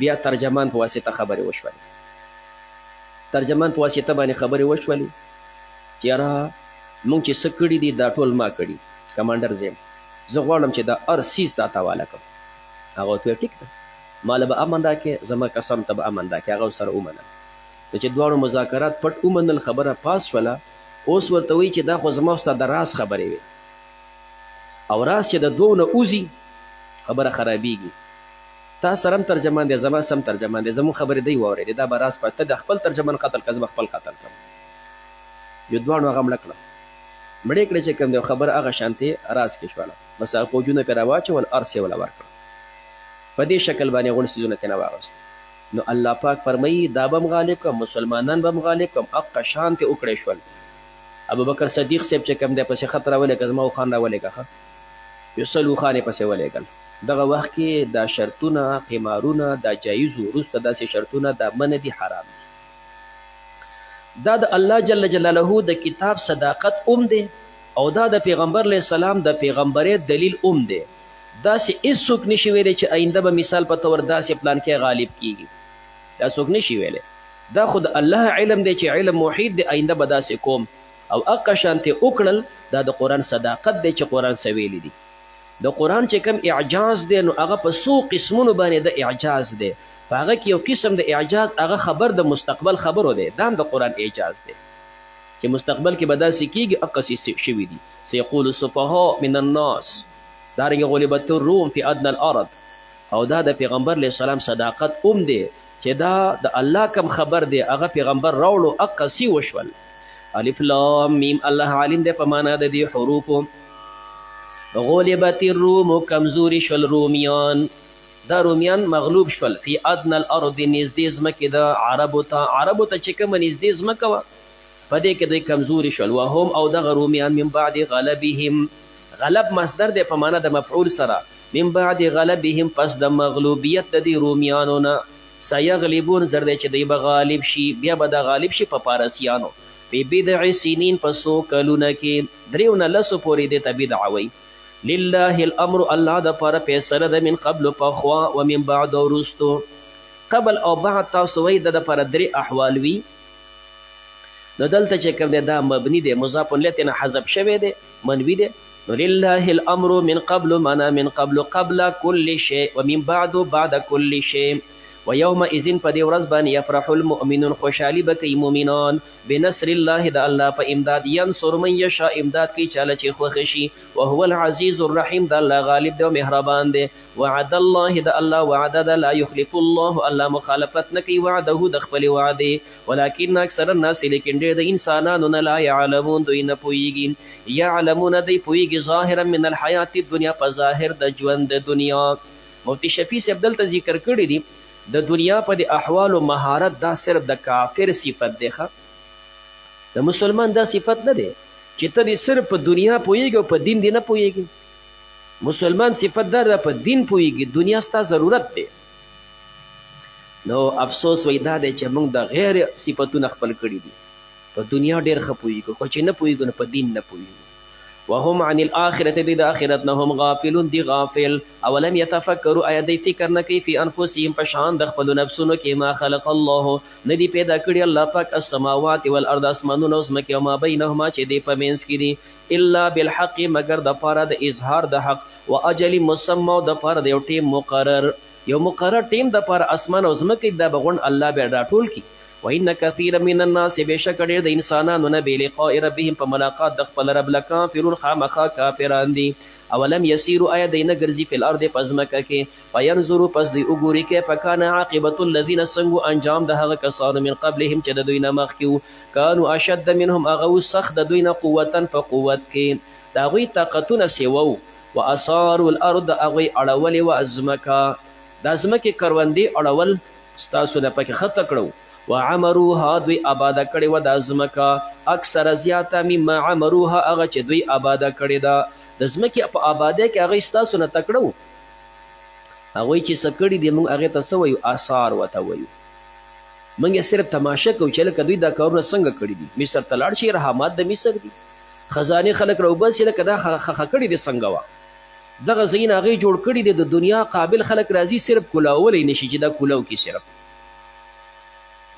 بیا ترجمان په واسطه خبرې وشولې ترجمان په واسطه باندې خبرې وشولې چې یاره مونږ چې څه کړي دي دا ټول ما کړي کمانډر زیم زه غواړم چې دا هر سیز تا ته حواله کړم هغه ورته ویل ټیک ده ماله به امن راکړې زما قسم ته به امن راکړې هغه ورسره ومنل نو چې دواړو مذاکرات پټ ومنل خبره پاس شوله اوس ورته وایي چې دا خو زما ستا د راز خبرې وې او راز چې د دوو نه وځي خبره خرابېږي تا سره هم ترجمان دی زما سم ترجمان دی زموږ خبرې دی واورېدې دا به راز پټ ته د خپل ترجمان قتل کړه زه به خپل قتل کړم یو دواړو هغه مړه کړه مړې کړې چې کوم دی خبره هغه شانتې راز کې شوله بس هغه فوجونه پرې راواچول ارس یې وله ورکړه په دې شکل باندې غونډ څیزونه ترې نه واغوست نو الله پاک فرمایي دا به م غالب کړم مسلمانان به م غالب کړم حقه شان ترې وکړی شول ابوبکر صدیق صاحب چې کوم دی پسې خط راولېږه زما اوښان راولېږه ښه یو سل اوښان یې پسې ولېږل دغه وخت کې دا شرطونه قمارونه دا جایز وروسته داسې شرطونه دا منع دي حرام دا د الله جل جلاله د کتاب صداقت دی او دا د پیغمبر علیه السلام د پیغمبرۍ دلیل دی داسې هېڅوک نشي ویلی چې آینده به مثال په طور داسې پلان کې غالب کیږي، دا څوک نشي ویلی. دا خو د الله علم دی چې علم محیط دی، آینده به داسې کوم او هغه شانتې وکړل. دا د قرآن صداقت دی چې قرآن څه ویلی دي. د قرآن چې کوم اعجاز دی نو هغه په څو قسمونو باندې د اعجاز دی. په هغه کې یو قسم د اعجاز هغه خبر د مستقبل خبرو دی، دا هم د قرآن اعجاز دی چې مستقبل کې به داسې کیږي، هغه څه شوي دي. سیقول السفهاء من الناس، دارنګه غلبت الروم فی ادنى الارض. او دا د پیغمبر علیه السلام صداقت هم دی چې دا د الله کم خبر دی هغه پیغمبر راوړو، هغه سی وشول. الف لام میم، الله عالم دی په معنا د دې حروفو. غلبت الروم، کمزوري شول رومیان، دا رومیان مغلوب شول. فی ادنى الارض، نږدې ځمکې د عربو ته. عربو ته چې کومه نږدې ځمکه وه په دې کې دوی کمزوري شول. وهم، او دغه رومیان من بعد غلبهم، غلب مصدر دی په معنا د مفعول سره. من بعد غلبهم، پس د مغلوبیت د دې رومیانو نه. سیغلبون، زر دی چې دوی به غالب شي، بیا به د غالب شي په پارسیانو. فی بدع سنین، په څو کلونه کې، 3 نه 10 پورې دې ته بدع وایي. لله الامر، الله د پاره فیصله ده. من قبل، پخوا، و من بعد، او وروستو. قبل او بعد تاسو وایي د دپاره 3 احوال وي. نو دلته چې کوم دی دا مبني دی، مضاف الیه نه حذف شوی دی، منوي دی. نو لله الامر من قبل، معنا من قبل قبل كل شيء، ومن بعد بعد كل شيء. ويومئذ، په دې ورځ باندې يفرح المؤمنون، خوشحالي به کوي مؤمنان. بنصر الله، د الله په امداد. ينصر من یشاء، امداد کوي چاله چې خوښ شي. وهو العزیز الرحیم، د الله غالب دی او مهربان دی. وعد الله، د الله وعده ده. لا يخلف الله، الله مخالفت نه کوي وعده د خپلې وعدې. ولكن اکثر الناس، لیکن ډېر د انسانانو نه لا يعلمون، دوی نه پوهېږي. يعلمون، دوی پوهېږي ظاهرا من الحیات الدنیا، په ظاهر د ژوند د دنیا. مفتي شفیع صاحب دلته ذکر کړي دي د دنیا په د احوالو مهارت دا صرف د کافر صفت دی، د مسلمان دا صفت نه دی چې ته دې صرف په دنیا پوهېږي او په دین دې نه پوهېږي. مسلمان صفت دا ده په دین پوهېږي، دنیا ستا ضرورت دی. نو افسوس وایي دا دی چې موږ د غیر صفتونه خپل کړي دي. په دنیا ډېر ښه پوهېږو، خو چې نه پوهېږو نو په دین نه پوهېږو. وهم عن الاخرة، دی د آخرت نه هم غافلون، دی غافل. اولم یتفکروا، آیا دی فکر نه کوي فی انفسهم، په شان د خپلو نفسونو کې. ما خلق الله، نه دی پیدا کړي الله پاک السماوات والارض، اسمانونه او ځمکې، او ما بینهما چې دی په منځ کې دي. الا بالحق، مگر د پاره د اظهار د حق. و اجل مسمى، د پاره د یو ټیم مقرر، یو مقرر ټیم د پاره اسمان او ځمکې دا بغون الله به راټول کی. وان كثير من الناس، بشک ډېر د انسانانو نه بلقاء ربهم، په ملاقات د خپل رب لکافرون، خامخا کافران دي. اولم یسیروا، آیا دی نه ګرځي فی الارض، په ځمکه کې. فینظروا، پس دوی وګوري کیف کان عاقبة الذین، څنګه انجام د هغه کسانو من قبلهم چې د دوی نه مخکې وو. کانوا اشد منهم، هغه سخت د دوی نه قوتا، په قوت کې د هغوی طاقتونه سیوه وو. واثاروا الارض، هغوی اړولې وه ځمکه، دا ځمکې کروندې اړول ستاسو نه پکې خطه کړو. وعمروها، دوی آباده کړې وه دا ځمکه. اکثر زیاته مما عمروها، هغه چې دوی آباده کړې ده. د ځمکې په آبادۍ کې هغوی ستاسو نه تکړه وو. هغوی چې څه کړي دي موږ هغې ته څه وایو؟ آثار ورته وایو. موږ یې صرف تماشه کوو چې لکه دوی دا کارونه څنګه کړي دي. مصر ته لاړ شي، رحمات د مصر دي، خزانې خلک راوباسي لکه دا خخه کړي دي څنګه وه. دغه ځایونه هغې جوړ کړي دي، د دنیا قابل خلک راځي صرف کلاولی نشي چې دا کلاو کې صرف.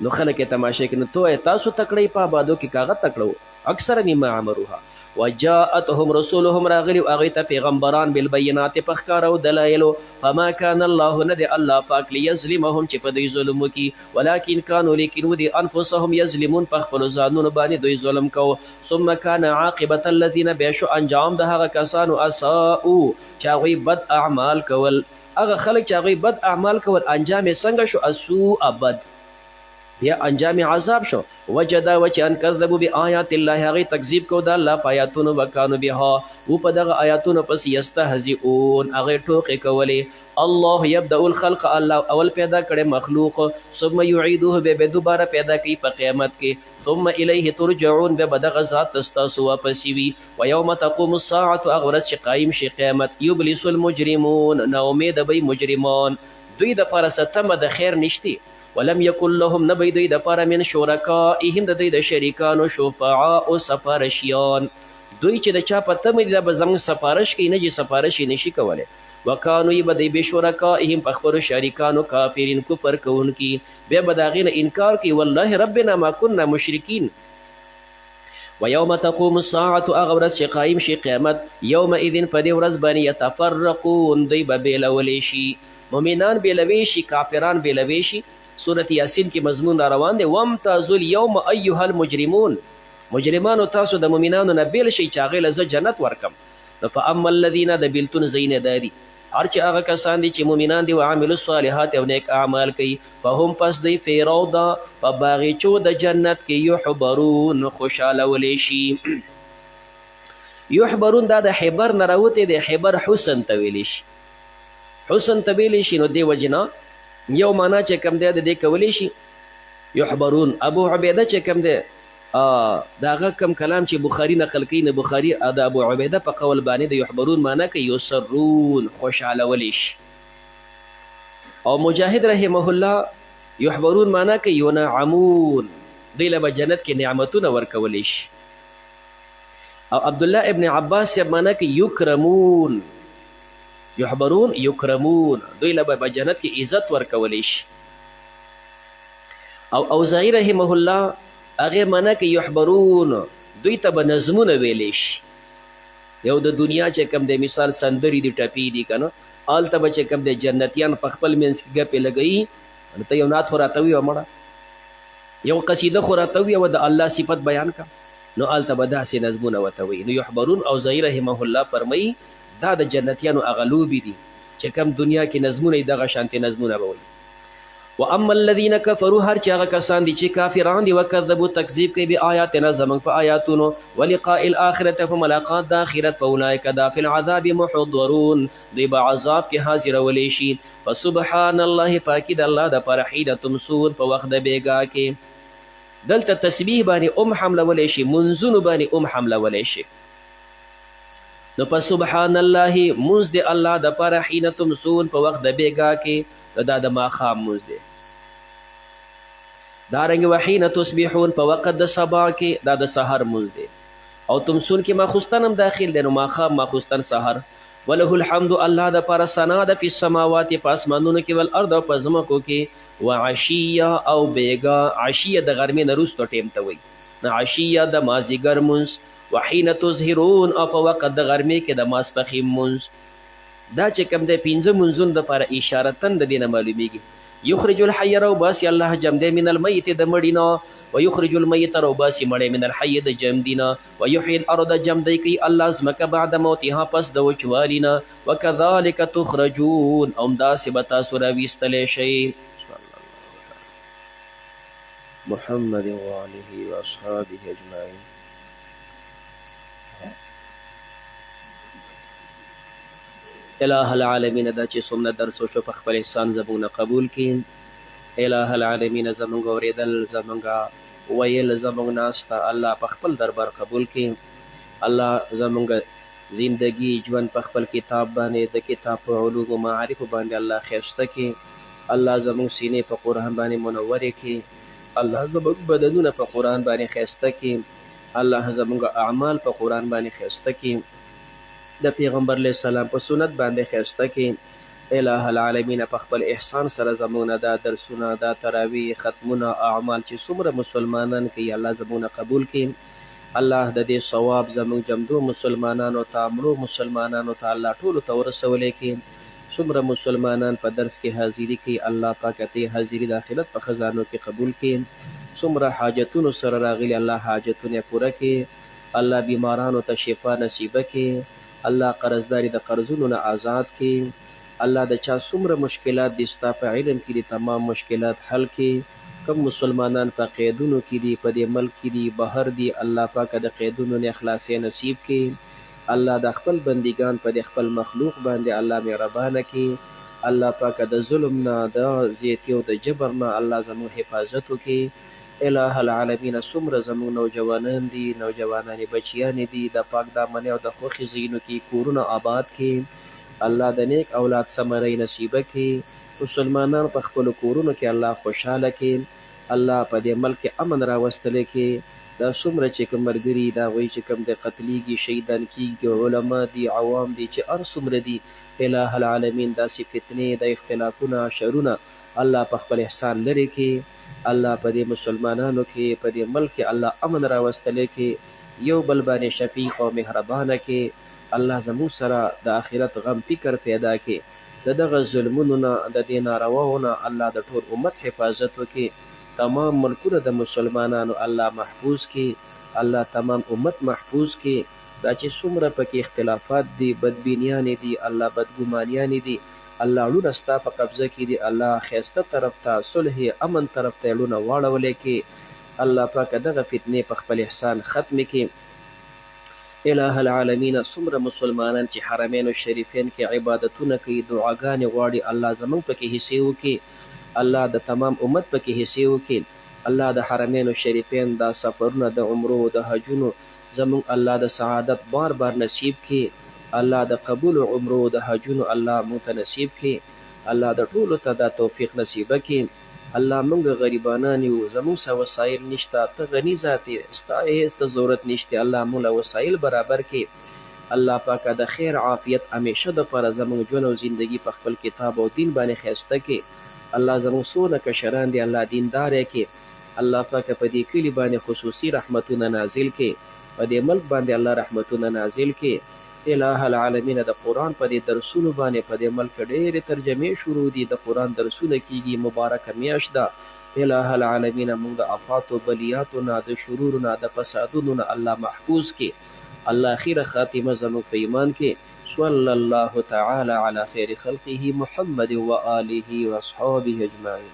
نو خلک یې تماشه کوي. نو تو تاسو تکړه په آبادو کې کاغه تکړه اکثر مما عمروها. وجاءتهم رسولهم، راغلي هغوی ته پیغمبران بالبینات، په ښکاره او دلایلو. فما کان الله، نه دی الله پاک لیظلمهم چې په دوی ظلم وکړي. ولکن کانوا، لیکن ودي انفسهم یظلمون، په خپلو ځانونو باندې دوی ظلم کوو. ثم کان عاقبة الذین، بیا شو انجام د هغه کسانو اساءو چې هغوی بد اعمال کول. هغه خلک چې هغوی بد اعمال کول انجام یې څنګه شو؟ اسوء، بد، بیا انجام عذاب شو. وجدا، و چې ان کذبوا بآیات الله، هغوی تکذیب کو د الله په آیاتونو. وکانو بها، و په دغه آیاتونو پس یستهزئون، هغوی ټوقې کولې. الله یبدأ الخلق، الله اول پیدا کړی مخلوق. ثم یعیدوه، بیا به دوباره پیدا کوي په قیامت کې. ثم الیه ترجعون، بیا به دغه ذات ته ستاسو واپسې وي. ویوم تقوم الساعة، هغه ورځ چې قایم شي قیامت. یبلس المجرمون، ناامیده به مجرمان، دوی دپاره څه تمه د خیر نشتی. ولم یکن لهم، نبی دوی دپاره من شرکائهم، د دوی د شریکانو، شفعاء، سفارشیان. دوی چې د چا په تمه دي دا به زموږ سفارش کوي، نه چې سفارش یې نشي کولی. وکانو ای به دی بشرکائهم په خپلو شریکانو کافرین کفر کوونکي بیا به د هغې نه انکار کوي والله ربنا ما كنا مشرکین ویوم تقوم الساعة هغه ورځ چې قایم شي قیامت یومئذ په دې ورځ باندې یتفرقون دوی به بېلولی شي مؤمنان بېلوي شي کافران بېلوي شي سورت یاسین کې مضمون را روان دی وامتازوا اليوم ایها المجرمون مجرمانو تاسو د مؤمنانو نه بیل شئ چې هغې له زه جنت ورکم نو فاما الذین د بیلتون ځایونه دا دي هر چې هغه کسان دي چې مؤمنان دي وعاملو الصالحات او نیک اعمال کوي فهم پس دوی فی روضه په باغچو د جنت کې یحبرون خوشحالولی شي یحبرون دا د حبر نه راوتی دی حبر حسن ته ویلی شي حسن ته ویلی شي نو دې وجې نه یو معنا چې کوم دی د دې کولی شي یحبرون ابو عبیده چې کوم دی دا هغه کم کلام چې بخاري نقل کوي نه بخاري د ابو عبیده په قول باندې د یحبرون معنا کوي یسرون خوشحالولی شي او مجاهد رحمه الله یحبرون معنا کوي ینعمون دوی له به جنت کې نعمتونه ورکولی شي او عبدالله ابن عباس یې معنا کوي یکرمون یحبرون یکرمون دوی له به جنت کې عزت ورکولی شي او اوزاعي رحمه الله هغې معنا کې یحبرون دوی ته به نظمونه ویلی شي یو د دنیا چې کوم دی مثال سندرې دي ټپي دي که نه هلته به چې کوم دی جنتیان په خپل منځ کې ګپې لګوي نو ته یو نعت خو راته ووایه مړه یو قصیده خو راته ووایه د الله صفت بیان کا نو هلته به داسې نظمونه ورته وایي نو یحبرون او ظهیر رحمه الله فرمایي دا د جنتیانو هغه لوبې دي چې کوم دنیا کې نظمونه یې دغه شانتې نظمونه به وایي واما الذين كفروا هر چې هغه کسان دي چې کافران دي وکذبوا تکذیب کوي بآیاتنا زموږ په آیاتونو ولقاء الاخرة په ملاقات د آخرت فاولئک دا فی العذاب محضرون دوی به عذاب کې حاضرولی شي فسبحان الله پاکي د الله دپاره حین تمسون په وخت د بیګا کې دلته تسبیح باندې حملولی شي منځونو باندې حملولی شي نو په سبحان الله مونځ د الله دپاره حین تمسون په وخت د بیګا کې دا د ماښام مونځ دی دارنګې وحین تصبحون په وخت د سبا کې دا د سحر مونځ دی او تمسون کې ماخوستن هم داخل دی نو ماښام ماخوستن سحر وله الحمد الله دپاره ثنا ده فی السماوات په اسمانونو کې والارض او په ځمکو کې وعشیه او بیګا عشیه د غرمې نه وروسته ټیم ته وایي عشیه د مازدیګر مونځ وحین تظهرون او په وخت د غرمې کې د ماسپښین مونځ دا چې کوم دی پنځه منځونو دپاره اشارتن د دې نه معلومیږي یخرج الحی راوباسي الله جمدی من المیت د مړي نه ویخرج المیت راوباسي مړی من الحی د جمدي نه ویحیی الارض جمدی کوي الله ځمکه بعد موتها پس د وچوالي نه وکذلک تخرجون همداسې به تاسو راویستلی شئ محمد وآله واصحابه اجمعین الہ العالمین دا چې څومره درس وشو په خپل احسان زموږ قبول کړي الہ العالمین زموږ اورېدل زموږ ویل زموږ ناسته الله په خپل دربار قبول کړي الله زموږ زندگی ژوند په خپل کتاب باندې د کتاب په علوم و معارفو باندې الله ښایسته کړي الله زموږ سینې په قرآن باندې منورې کړي الله زموږ بدنونه په قرآن باندې ښایسته کړي الله زموږ اعمال په قرآن باندې ښایسته کړي د پیغمبر علیه السلام په سنت باندې ښایسته کړي الہ العالمین په خپل احسان سره زموږ نه دا درسونه دا تراویح ختمونه اعمال چې څومره مسلمانان کوي الله زموږ نه قبول کړي الله د دې ثواب زموږ جمدو مسلمانانو ته مړو مسلمانانو ته الله ټولو ته ورسولی کړي څومره مسلمانان په درس کې حاضري کوي الله پاک ته حاضري د آخرت په خزانو کې قبول کړي څومره حاجتونو سره راغلي الله حاجتونه پوره کړي الله بیمارانو ته شفا نصیبه کړي الله قرضداري د قرضونو نه آزاد کړي الله د چا څومره مشکلات دي ستا په علم کې دي تمام مشکلات حل کړي کوم مسلمانان په قیدونو کې دي په دې ملک کې دي بهر دي الله پاک د قیدونو نه خلاصي نصیب کړي الله د خپل بندگان په د خپل مخلوق باندې الله مهربانه کړي الله پاک د ظلم نه د زیاتی او د جبر نه الله زموږ حفاظت وکړي الہ العالمین څومره زموږ نوجوانان دي نوجوانانې بچیانې دي د پاک دامنۍ او د خوښې ځایونو کې کورونه آباد کړي الله د نیک اولاد ثمرې نصیبه کړي مسلمانان په خپلو کورونو کې الله خوشحاله کړي الله په دې ملک کې امن راوستلی کړي دا څومره چې کوم ملګري د هغوی چې کوم د قتلیږي شهیدان کېږي علما دي عوام دي چې هر څومره دي الہ العالمین داسې فتنې د اختلافونه شرونه الله په خپل احسان لرې کړي. الله په دې مسلمانانو کې په دې ملک کې الله امن راوستلی کې یو بل باندې شفیق او مهربانه کې. الله زموږ سره د آخرت غم فکر پیدا کې. د دغه ظلمونو نه د دې نارواو نه الله د ټول امت حفاظت وکړي. تمام ملکونه د مسلمانانو الله محفوظ کړي. الله تمام امت محفوظ کړي. دا چې څومره پکې اختلافات دي، بدبینیانې دي، الله بدګمانیانې دي، الله اړونه ستا په قبضه کې دي. الله ښایسته طرف ته صلح امن طرف ته اړونه واړولی کې. الله پاکه دغه فتنې په خپل احسان ختمې کې. الہ العالمین څومره مسلمانان چې حرمین الشریفین کې عبادتونه کوي، دعاګانې غواړي، الله زموږ پکې حصې وکړي. الله د تمام امت پکې حصې وکړي. الله د حرمین الشریفین دا سفرونه د عمرو د حجونو زموږ الله د سعادت بار بار نصیب کړي. الله د قبول عمرو د حجونو الله موږ ته نصیب کړي. الله د ټولو ته دا توفیق نصیبه کړي. الله موږ غریبانان یو، زموږ څه وسایل نشته، ته غني ذات یې، ستا هېڅ ته ضرورت نشته. الله موږ له وسایل برابر کړي. الله پاکه د خیر عافیت همیشه دپاره زموږ ژوند او زندگی په خپل کتاب او دین باندې ښایسته کړي. الله زموږ څونه کشران دي الله دیندار یې کړي. الله پاکه په دې کلي باندې خصوصي رحمتونه نازل کړي. په دې ملک باندې الله رحمتونه نازل کړي. الہ العالمین د قرآن په دې درسونو باندې په دې ملک ډېرې ترجمې شروع دي. د قرآن درسونه کېږي، مبارکه میاشت ده. الہ العالمین موږ د افاتو بلیاتو نه، د شرورو نه، د فسادونو نه الله محفوظ کړي. الله خیره خاتمه زموږ په ایمان کې. صلی الله تعالی علی خیر خلقه محمد و آله و اصحابه اجمعین.